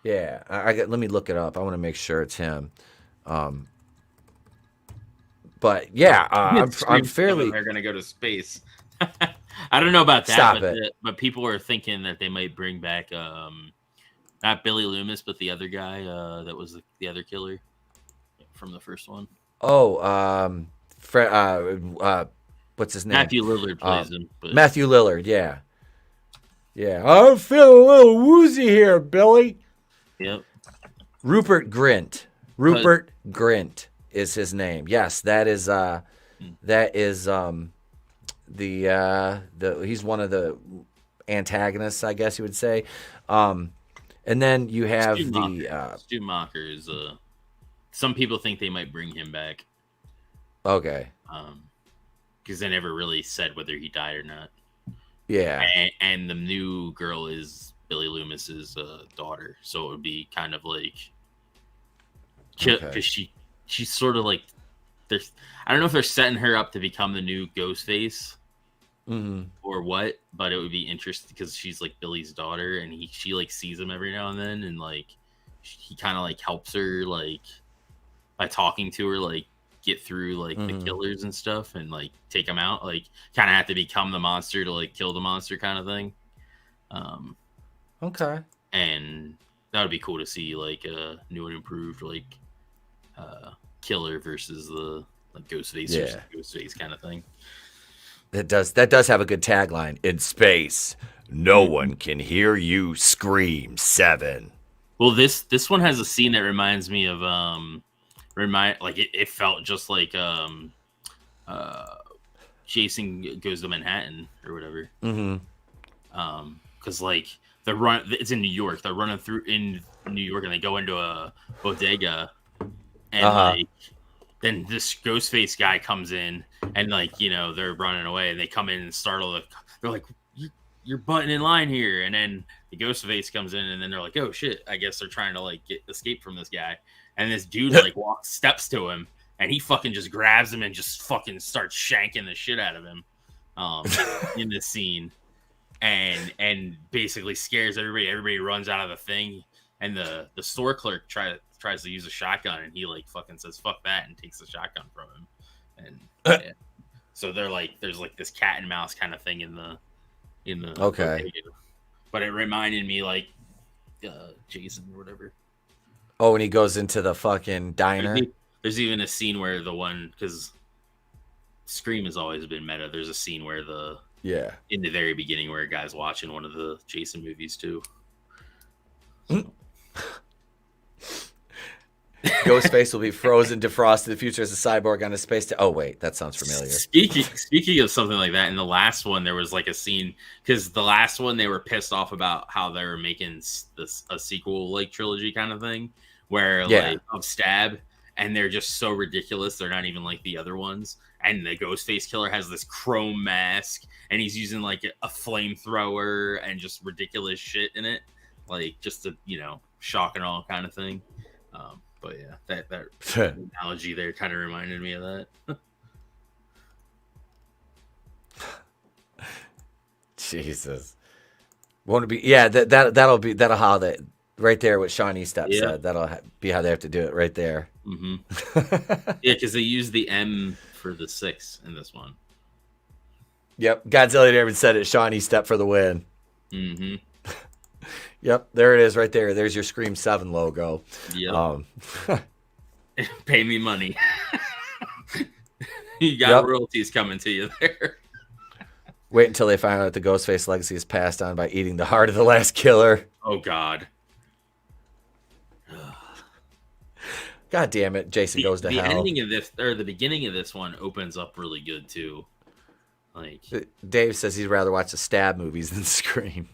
Speaker 1: Yeah, let me look it up. I want to make sure it's him. But yeah, I'm fairly.
Speaker 2: They're gonna go to space. I don't know about that.
Speaker 1: Stop
Speaker 2: but people are thinking that they might bring back not Billy Loomis, but the other guy that was the other killer from the first one.
Speaker 1: Oh, what's his name?
Speaker 2: Matthew Lillard plays him. But...
Speaker 1: Matthew Lillard, yeah. I'm feeling a little woozy here, Billy.
Speaker 2: Yep.
Speaker 1: Rupert Grint is his name. Yes, that is he's one of the antagonists, I guess you would say. And then you have
Speaker 2: Stu Macher is some people think they might bring him back.
Speaker 1: Okay.
Speaker 2: Because they never really said whether he died or not.
Speaker 1: Yeah.
Speaker 2: And the new girl is Billy Loomis's daughter, so it would be kind of like, because she's sort of like, I don't know if they're setting her up to become the new Ghostface. Or what, but it would be interesting because she's like Billy's daughter, and she like sees him every now and then, and like he kind of like helps her like by talking to her, like get through like the killers and stuff, and like take them out, like kind of have to become the monster to like kill the monster kind of thing.
Speaker 1: Okay.
Speaker 2: And that would be cool to see, like a new and improved like killer versus the like Ghostface versus Ghostface kind of thing.
Speaker 1: That does have a good tagline. In space, no one can hear you scream 7.
Speaker 2: Well, this one has a scene that reminds me of it felt just like Jason Goes to Manhattan or whatever. Because like it's in New York. They're running through in New York, and they go into a bodega, and like then this Ghostface guy comes in. And like, you know, they're running away, and they come in and startle. They're like, "You're butting in line here." And then the Ghostface comes in, and then they're like, "Oh shit!" I guess they're trying to like escape from this guy. And this dude like steps to him, and he fucking just grabs him and just fucking starts shanking the shit out of him in this scene, and basically scares everybody. Everybody runs out of the thing, and the store clerk tries to use a shotgun, and he like fucking says "fuck that" and takes the shotgun from him. And So they're like, there's like this cat and mouse kind of thing in the
Speaker 1: Okay.
Speaker 2: location. But it reminded me like Jason or whatever.
Speaker 1: Oh, and he goes into the fucking diner.
Speaker 2: There's even a scene where because Scream has always been meta. There's a scene where in the very beginning where a guy's watching one of the Jason movies too. So.
Speaker 1: Ghostface will be frozen, defrosted in the future as a cyborg on a space. Oh wait, that sounds familiar.
Speaker 2: Speaking of something like that, in the last one there was like a scene because the last one they were pissed off about how they were making a sequel like trilogy kind of thing where like of Stab, and they're just so ridiculous. They're not even like the other ones. And the Ghostface killer has this chrome mask, and he's using like a flamethrower and just ridiculous shit in it, like just to shock and awe kind of thing. But yeah, that analogy there kind of reminded me of that.
Speaker 1: Jesus, won't it be? Yeah, that'll how that right there. What Sean Estep said. That'll be how they have to do it right there.
Speaker 2: Mm-hmm. Yeah, because they use the M for the 6 in this one.
Speaker 1: Yep, Godzilla never said it. Sean Estep for the win.
Speaker 2: Mm-hmm.
Speaker 1: Yep, there it is right there. There's your Scream 7 logo.
Speaker 2: Yep. Pay me money. You got royalties coming to you there.
Speaker 1: Wait until they find out the Ghostface legacy is passed on by eating the heart of the last killer.
Speaker 2: Oh, God.
Speaker 1: God damn it. Jason goes to hell.
Speaker 2: The ending of this, or the beginning of this one, opens up really good, too. Like
Speaker 1: Dave says he'd rather watch the Stab movies than Scream.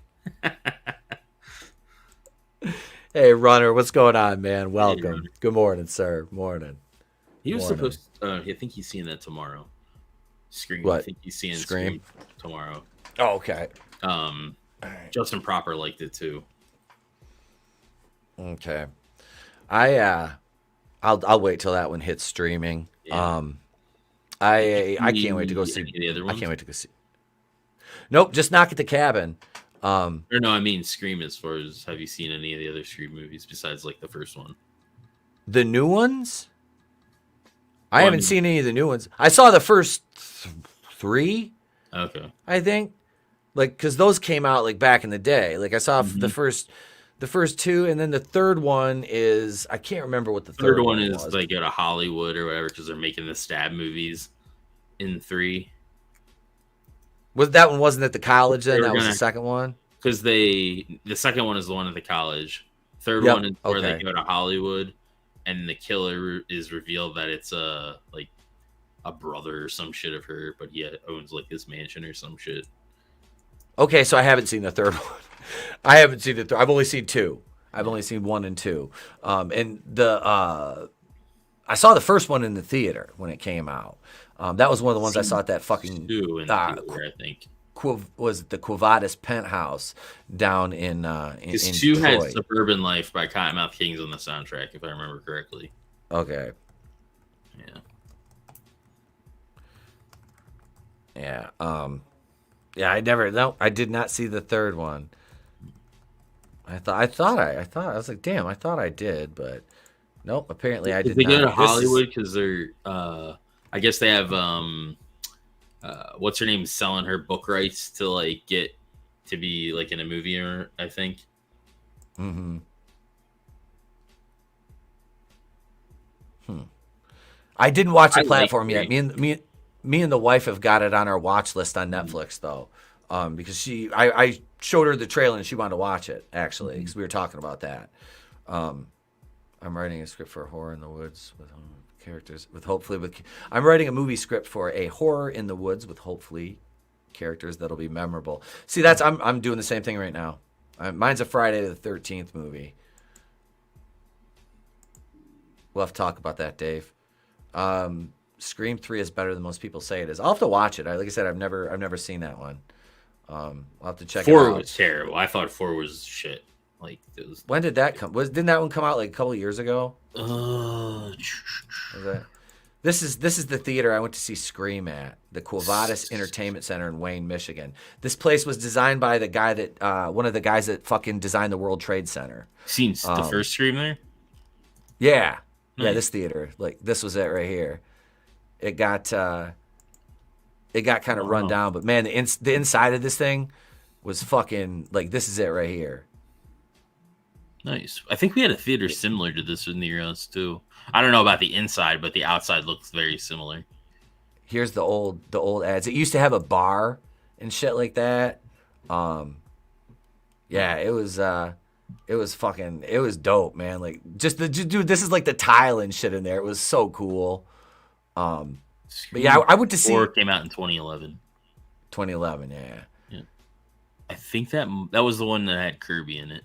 Speaker 1: Hey, Runner, what's going on, man? Welcome. Hey, good morning, sir. Morning.
Speaker 2: He was supposed to, I think he's seeing that tomorrow. Scream.
Speaker 1: What?
Speaker 2: I think he's seeing Scream tomorrow.
Speaker 1: Oh, okay.
Speaker 2: Justin Proper liked it, too.
Speaker 1: Okay. I'll wait till that one hits streaming. Yeah. I can't wait to go see
Speaker 2: the other ones.
Speaker 1: I can't wait to go see. Nope, just Knock at the Cabin.
Speaker 2: Or no, I mean Scream. As far as have you seen any of the other Scream movies besides like the first one?
Speaker 1: The new ones? I haven't seen any of the new ones. I saw the first 3.
Speaker 2: Okay.
Speaker 1: I think, like, because those came out like back in the day. Like I saw the first 2, and then the third one is I can't remember what the third one is.
Speaker 2: They go to Hollywood or whatever because they're making the Stab movies in 3.
Speaker 1: Was that one wasn't at the college then? That was the second one?
Speaker 2: Because the second one is the one at the college. Third one is where they go to Hollywood, and the killer is revealed that it's like a brother or some shit of her, but he owns like this mansion or some shit.
Speaker 1: Okay, so I haven't seen the third one. I haven't seen the I've only seen 2. I've only seen 1 and 2. And I saw the first one in the theater when it came out. That was one of the ones I saw at that fucking
Speaker 2: 2 in the theater, I think.
Speaker 1: Was the Quo Vadis penthouse down in
Speaker 2: 2 had Suburban Life by Cottonmouth Kings on the soundtrack, if I remember correctly.
Speaker 1: Okay.
Speaker 2: Yeah.
Speaker 1: Yeah. I did not see the third one. I was like, damn, I thought I did, but nope. Apparently, I did not.
Speaker 2: They go to Hollywood because they're, I guess they have, what's her name selling her book rights to like get to be like in a movie, or I think.
Speaker 1: Mm-hmm. I didn't watch the platform yet. Me and the wife have got it on our watch list on Netflix though, because I showed her the trailer and she wanted to watch it actually because we were talking about that. I'm writing a script for a horror in the woods with characters I'm writing a movie script for a horror in the woods with hopefully characters that'll be memorable. See, I'm doing the same thing right now. Mine's a Friday the 13th movie. We'll have to talk about that, Dave. Scream 3 is better than most people say it is. I'll have to watch it. Like I said, I've never seen that one. I'll have to check
Speaker 2: 4
Speaker 1: it out.
Speaker 2: 4 was terrible. I thought 4 was shit. Like it was.
Speaker 1: When did that come? Didn't that one come out like a couple of years ago? This is the theater I went to see Scream at, the Quo Vadis Entertainment Center in Wayne, Michigan. This place was designed by the guy that one of the guys that fucking designed the World Trade Center.
Speaker 2: Seen the first Scream there?
Speaker 1: Yeah.
Speaker 2: Nice.
Speaker 1: Yeah, this theater. Like this was it right here. It got it got kind of run down. But man, the inside of this thing was fucking like, this is it right here.
Speaker 2: Nice. I think we had a theater similar to this near us too. I don't know about the inside, but the outside looks very similar.
Speaker 1: Here's the old ads. It used to have a bar and shit like that. Yeah, it was dope, man. Like, just dude, this is like the tile and shit in there. It was so cool. But yeah, I went to see.
Speaker 2: Or came out in 2011.
Speaker 1: 2011, yeah.
Speaker 2: I think that was the one that had Kirby in it.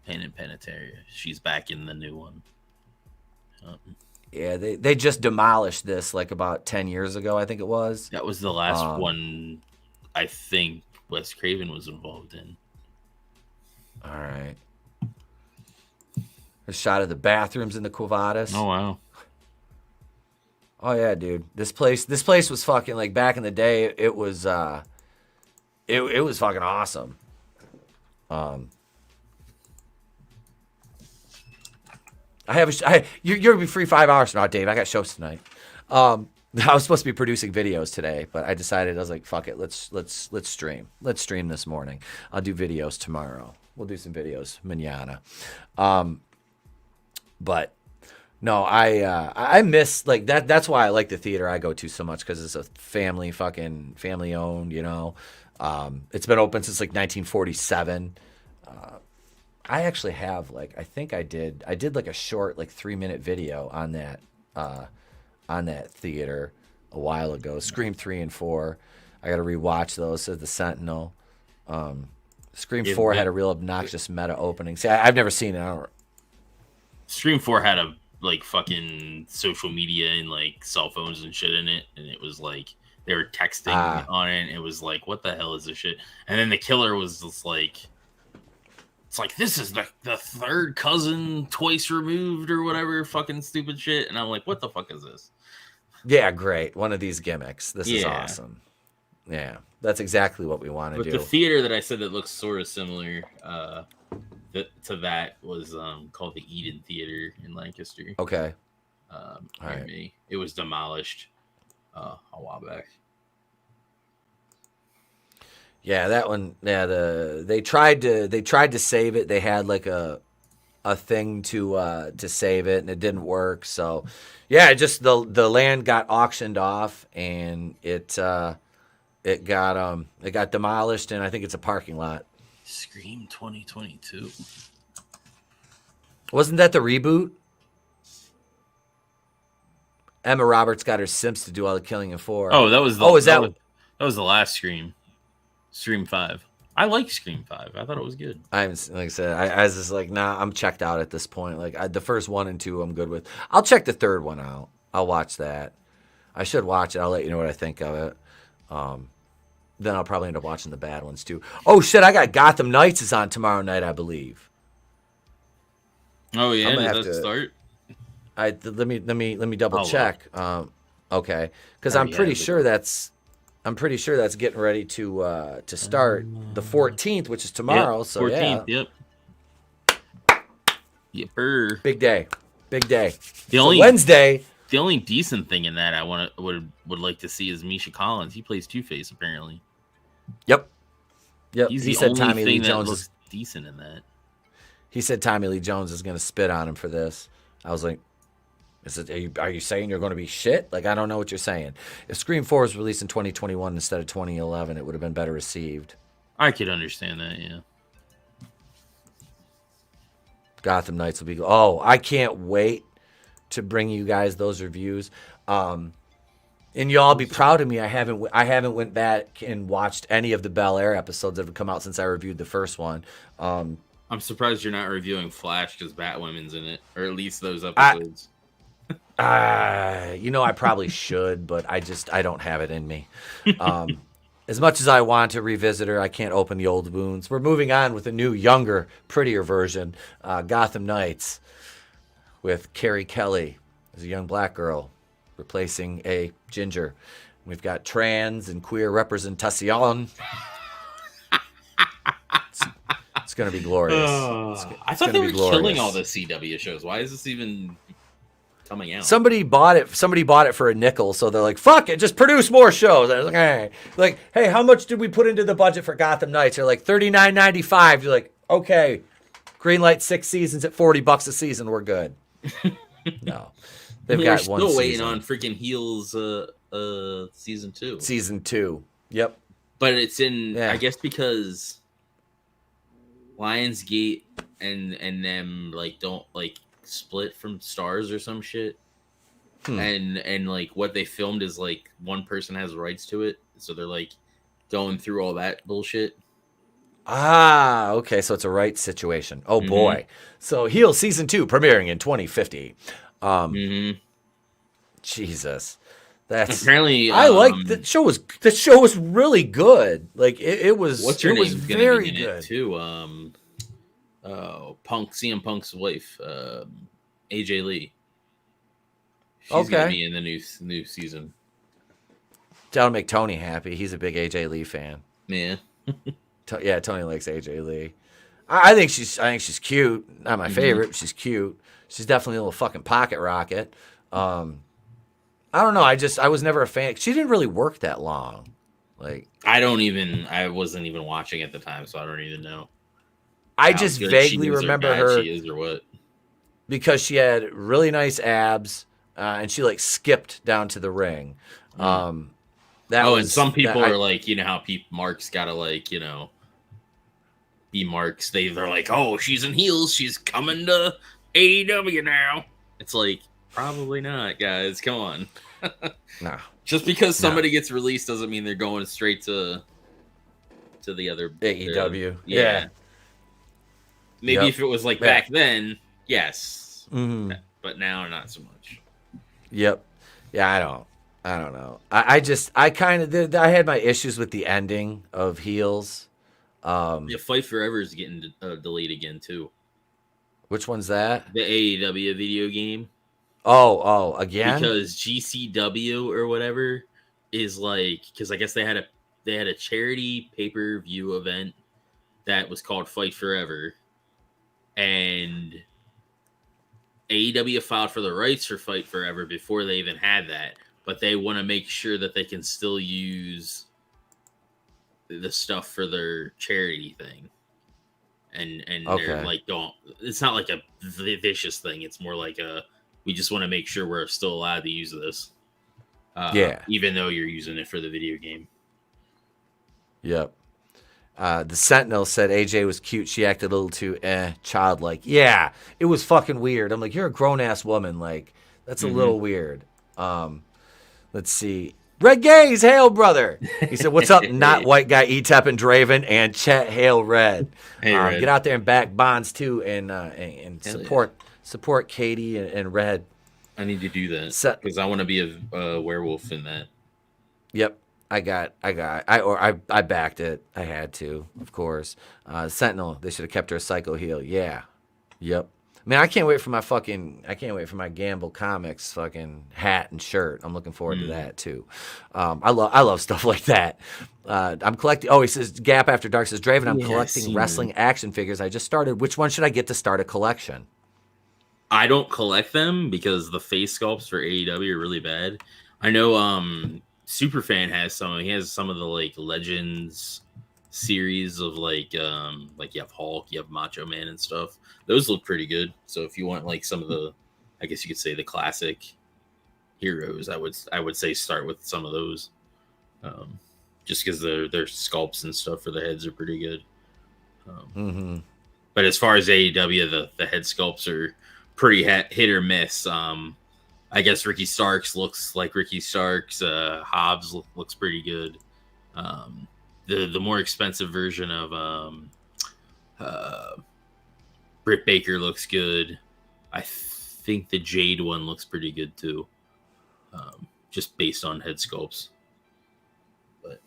Speaker 2: Pain and Panettiere. She's back in the new one.
Speaker 1: Yeah, they just demolished this like about 10 years ago, I think it was.
Speaker 2: That was the last one I think Wes Craven was involved in.
Speaker 1: All right. A shot of the bathrooms in the Quavadas.
Speaker 2: Oh, wow.
Speaker 1: Oh, yeah, dude. This place was fucking, like, back in the day, it was fucking awesome. You're gonna be free 5 hours from now, Dave. I got shows tonight. I was supposed to be producing videos today, but I was like, fuck it, let's stream. Let's stream this morning. I'll do videos tomorrow. We'll do some videos manana. But no, I miss like that. That's why I like the theater I go to so much, because it's a family owned. You know, it's been open since like 1947. I actually have I think I did like a short 3-minute video on that theater a while ago. Scream 3 and 4. I got to rewatch those. Says the Sentinel. Scream 4 had a real obnoxious meta opening. See, I've never seen it.
Speaker 2: Scream 4 had a fucking social media and cell phones and shit in it, and it was they were texting on it. And it was what the hell is this shit? And then the killer was just it's this is the third cousin twice removed or whatever fucking stupid shit. And I'm like, what the fuck is this?
Speaker 1: Yeah, great. One of these gimmicks. This is awesome. Yeah, that's exactly what we want to do.
Speaker 2: But the theater that I said that looks sort of similar to that was called the Eden Theater in Lancaster.
Speaker 1: Okay.
Speaker 2: All right. It was demolished a while back.
Speaker 1: Yeah, that one. Yeah, they tried to save it. They had a thing to save it, and it didn't work. So, yeah, just the land got auctioned off, and it got demolished, and I think it's a parking lot.
Speaker 2: Scream 2022.
Speaker 1: Wasn't that the reboot? Emma Roberts got her simps to do all the killing in 4.
Speaker 2: Oh, that was
Speaker 1: that
Speaker 2: was the last Scream. Scream 5. I like Scream 5. I thought it was good.
Speaker 1: I'm like I said, I was just nah, I'm checked out at this point. The first 1 and 2, I'm good with. I'll check the third one out. I'll watch that. I should watch it. I'll let you know what I think of it. Then I'll probably end up watching the bad ones too. Oh shit! I got Gotham Knights is on tomorrow night, I believe.
Speaker 2: Oh yeah, does that start?
Speaker 1: Let me double check. Okay, because I'm pretty sure that's getting ready to start the 14th, which is tomorrow. So 14th,
Speaker 2: yep. Yepper.
Speaker 1: Big day.
Speaker 2: Wednesday. The only decent thing in that I would like to see is Misha Collins. He plays Two-Face apparently.
Speaker 1: Yep.
Speaker 2: He said Tommy Lee Jones is decent in that.
Speaker 1: He said Tommy Lee Jones is going to spit on him for this. I was like, are you saying you're going to be shit? I don't know what you're saying. If Scream 4 was released in 2021 instead of 2011, it would have been better received.
Speaker 2: I could understand that, yeah.
Speaker 1: Gotham Knights will be... Oh, I can't wait to bring you guys those reviews. And y'all be proud of me. I haven't went back and watched any of the Bel Air episodes that have come out since I reviewed the first one.
Speaker 2: I'm surprised you're not reviewing Flash because Batwoman's in it, or at least those episodes.
Speaker 1: I probably should, but I don't have it in me. As much as I want to revisit her, I can't open the old wounds. We're moving on with a new, younger, prettier version, Gotham Knights, with Carrie Kelly as a young black girl replacing a ginger. We've got trans and queer representation. It's going to be glorious.
Speaker 2: I thought they were killing all the CW shows. Why is this even... coming out.
Speaker 1: Somebody bought it for a nickel, so they're like, "Fuck it, just produce more shows." I was like, "Hey, hey, how much did we put into the budget for Gotham Knights?" They're like $39.95. You're like, "Okay, greenlight 6 seasons at $40 a season. We're good." No, they've got
Speaker 2: still
Speaker 1: one season.
Speaker 2: waiting on freaking Heels season 2.
Speaker 1: Season 2. Yep.
Speaker 2: But it's in, I guess, because Lionsgate and them like don't like split from Stars or some shit. And like what they filmed is like one person has rights to it, so they're like going through all that bullshit.
Speaker 1: Ah, okay, so it's a rights situation. Oh boy. So Heel season 2 premiering in 2050. Jesus. That's
Speaker 2: apparently
Speaker 1: I like the show was really good. Like it was
Speaker 2: what's her
Speaker 1: it
Speaker 2: name
Speaker 1: was very good
Speaker 2: too. CM Punk's wife, AJ Lee. She's gonna be in the new season.
Speaker 1: That'll make Tony happy. He's a big AJ Lee fan.
Speaker 2: Yeah.
Speaker 1: Yeah, Tony likes AJ Lee. I think she's cute. Not my favorite, but she's cute. She's definitely a little fucking pocket rocket. I don't know. I was never a fan. She didn't really work that long. Like
Speaker 2: I wasn't even watching at the time, so I don't even know.
Speaker 1: I just vaguely remember her
Speaker 2: she is or what.
Speaker 1: Because she had really nice abs, and she like skipped down to the ring. And some people are like, you know how Mark's gotta like, you know, be Marks. They're like, oh, she's in heels. She's coming to AEW now. It's like, probably not, guys. Come on. No.
Speaker 2: Just because somebody gets released doesn't mean they're going straight to the other
Speaker 1: AEW.
Speaker 2: Yeah. Maybe if it was like back then, yes. But now not so much.
Speaker 1: Yep. Yeah, I don't know. I had my issues with the ending of Heels.
Speaker 2: Fight Forever is getting delayed again too.
Speaker 1: Which one's that?
Speaker 2: The AEW video game.
Speaker 1: Oh, again?
Speaker 2: Because GCW or whatever is like, because I guess they had a charity pay-per-view event that was called Fight Forever, and AEW filed for the rights for Fight Forever before they even had that, but they want to make sure that they can still use the stuff for their charity thing. And they're like, it's not like a vicious thing. It's more like we just want to make sure we're still allowed to use this. Even though you're using it for the video game. Yep.
Speaker 1: The Sentinel said AJ was cute. She acted a little too childlike. Yeah, it was fucking weird. I'm like, you're a grown ass woman. Like, that's a little weird. Let's see. Red Gaze, hail brother. He said, "What's up, not white guy Etep and Draven and Chet, hail Red.
Speaker 2: Hey, Red.
Speaker 1: Get out there and back Bonds too, and support Katie and Red.
Speaker 2: I need to do that because I want to be a werewolf in that.
Speaker 1: Yep, I backed it. I had to, of course. Sentinel, they should have kept her a psycho heel. Yeah, yep. Man, I can't wait for my Gamble Comics fucking hat and shirt. I'm looking forward to that too. I love stuff like that. I'm collecting. Oh, he says Gap After Dark says Draven. I'm collecting wrestling action figures. I just started. Which one should I get to start a collection?
Speaker 2: I don't collect them because the face sculpts for AEW are really bad. I know Superfan has some. He has some of the like Legends series of like you have Hulk, you have Macho Man and stuff. Those look pretty good. So if you want like some of the, I guess you could say the classic heroes, I would say start with some of those. Just because their sculpts and stuff for the heads are pretty good. But as far as AEW, the head sculpts are pretty hit or miss. I guess Ricky Starks looks like Ricky Starks. Hobbs looks pretty good. The more expensive version of Britt Baker looks good. I think the Jade one looks pretty good too, just based on head sculpts. But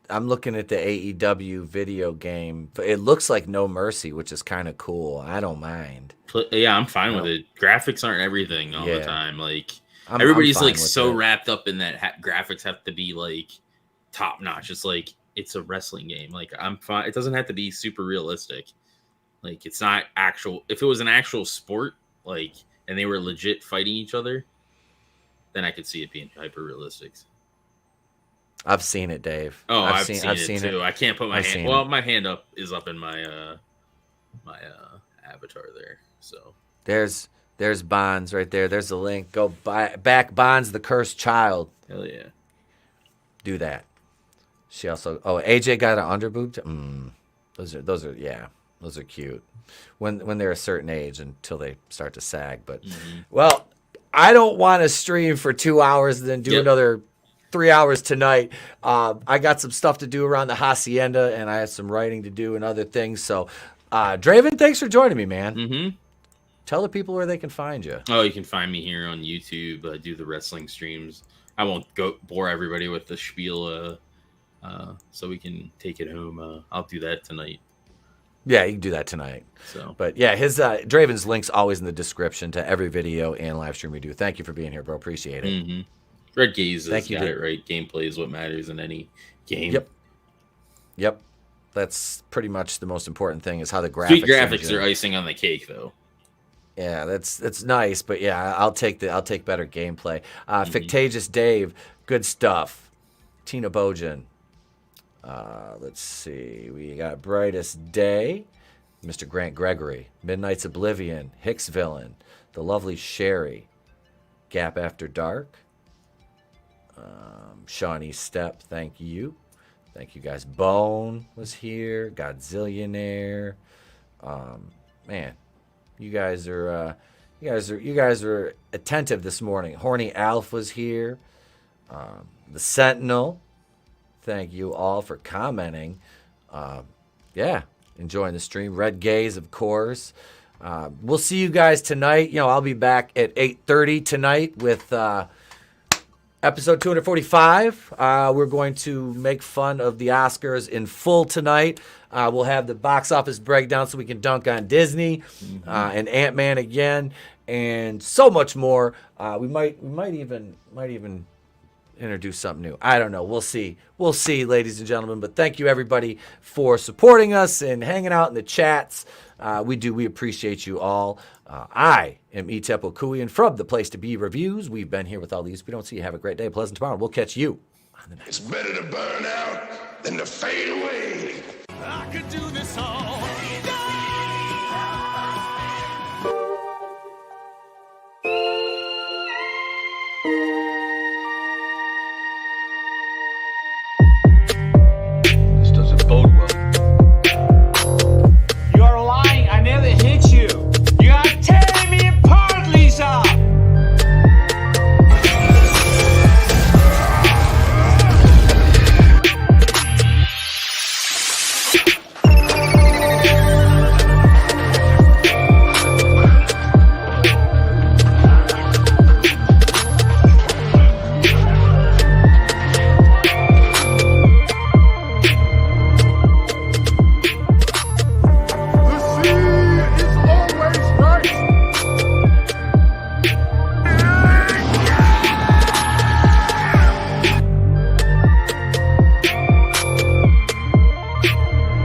Speaker 1: I'm looking at the AEW video game. It looks like No Mercy, which is kind of cool. I don't mind.
Speaker 2: Yeah, I'm fine with it. Graphics aren't everything all the time. Like everybody's like so wrapped up in that graphics have to be like top notch. It's like it's a wrestling game. Like I'm fine. It doesn't have to be super realistic. Like it's not actual. If it was an actual sport, like and they were legit fighting each other, then I could see it being hyper realistic.
Speaker 1: I've seen it, Dave.
Speaker 2: Oh, I've seen it too. I can't put my hand. Well, my hand is up in my my avatar there. So
Speaker 1: there's Bonds right there. There's the link. Go back Bonds, the cursed child.
Speaker 2: Hell yeah.
Speaker 1: Do that. She also AJ got an underboob. Those are cute. When they're a certain age until they start to sag. But well, I don't want to stream for 2 hours and then do another 3 hours tonight. I got some stuff to do around the hacienda, and I have some writing to do and other things. So, Draven, thanks for joining me, man. Tell the people where they can find you.
Speaker 2: Oh, you can find me here on YouTube. I do the wrestling streams. I won't bore everybody with the spiel, so we can take it home. I'll do that tonight.
Speaker 1: Yeah, you can do that tonight.
Speaker 2: So,
Speaker 1: but yeah, his Draven's link's always in the description to every video and live stream we do. Thank you for being here, bro. Appreciate it.
Speaker 2: Red Gaze has got it right. Gameplay is what matters in any game.
Speaker 1: Yep. That's pretty much the most important thing is how the graphics.
Speaker 2: Sweet graphics are icing on the cake, though.
Speaker 1: Yeah, that's nice, but yeah, I'll take better gameplay. Fictitious Dave, good stuff. Tina Bojan. Let's see, we got Brightest Day, Mr. Grant Gregory, Midnight's Oblivion, Hicks Villain, the lovely Sherry, Gap After Dark, Shawnee Step, thank you guys. Bone was here, Godzillionaire, man. You guys are attentive this morning. Horny Alf was here. The Sentinel. Thank you all for commenting. Enjoying the stream. Red Gaze, of course. We'll see you guys tonight. I'll be back at 8:30 tonight with episode 245. We're going to make fun of the Oscars in full tonight. We'll have the box office breakdown so we can dunk on Disney and Ant-Man again, and so much more. We might even introduce something new. I don't know. We'll see, ladies and gentlemen. But thank you everybody for supporting us and hanging out in the chats. We appreciate you all. I am Etep Okuian from the Place to Be Reviews. We've been here with all these. We don't see you. Have a great day. Pleasant tomorrow. We'll catch you on the next.
Speaker 6: It's better to burn out than to fade away.
Speaker 5: I could do this all.
Speaker 6: This doesn't bode well.
Speaker 8: You're lying. I never hit you. You are tearing me apart, Lisa.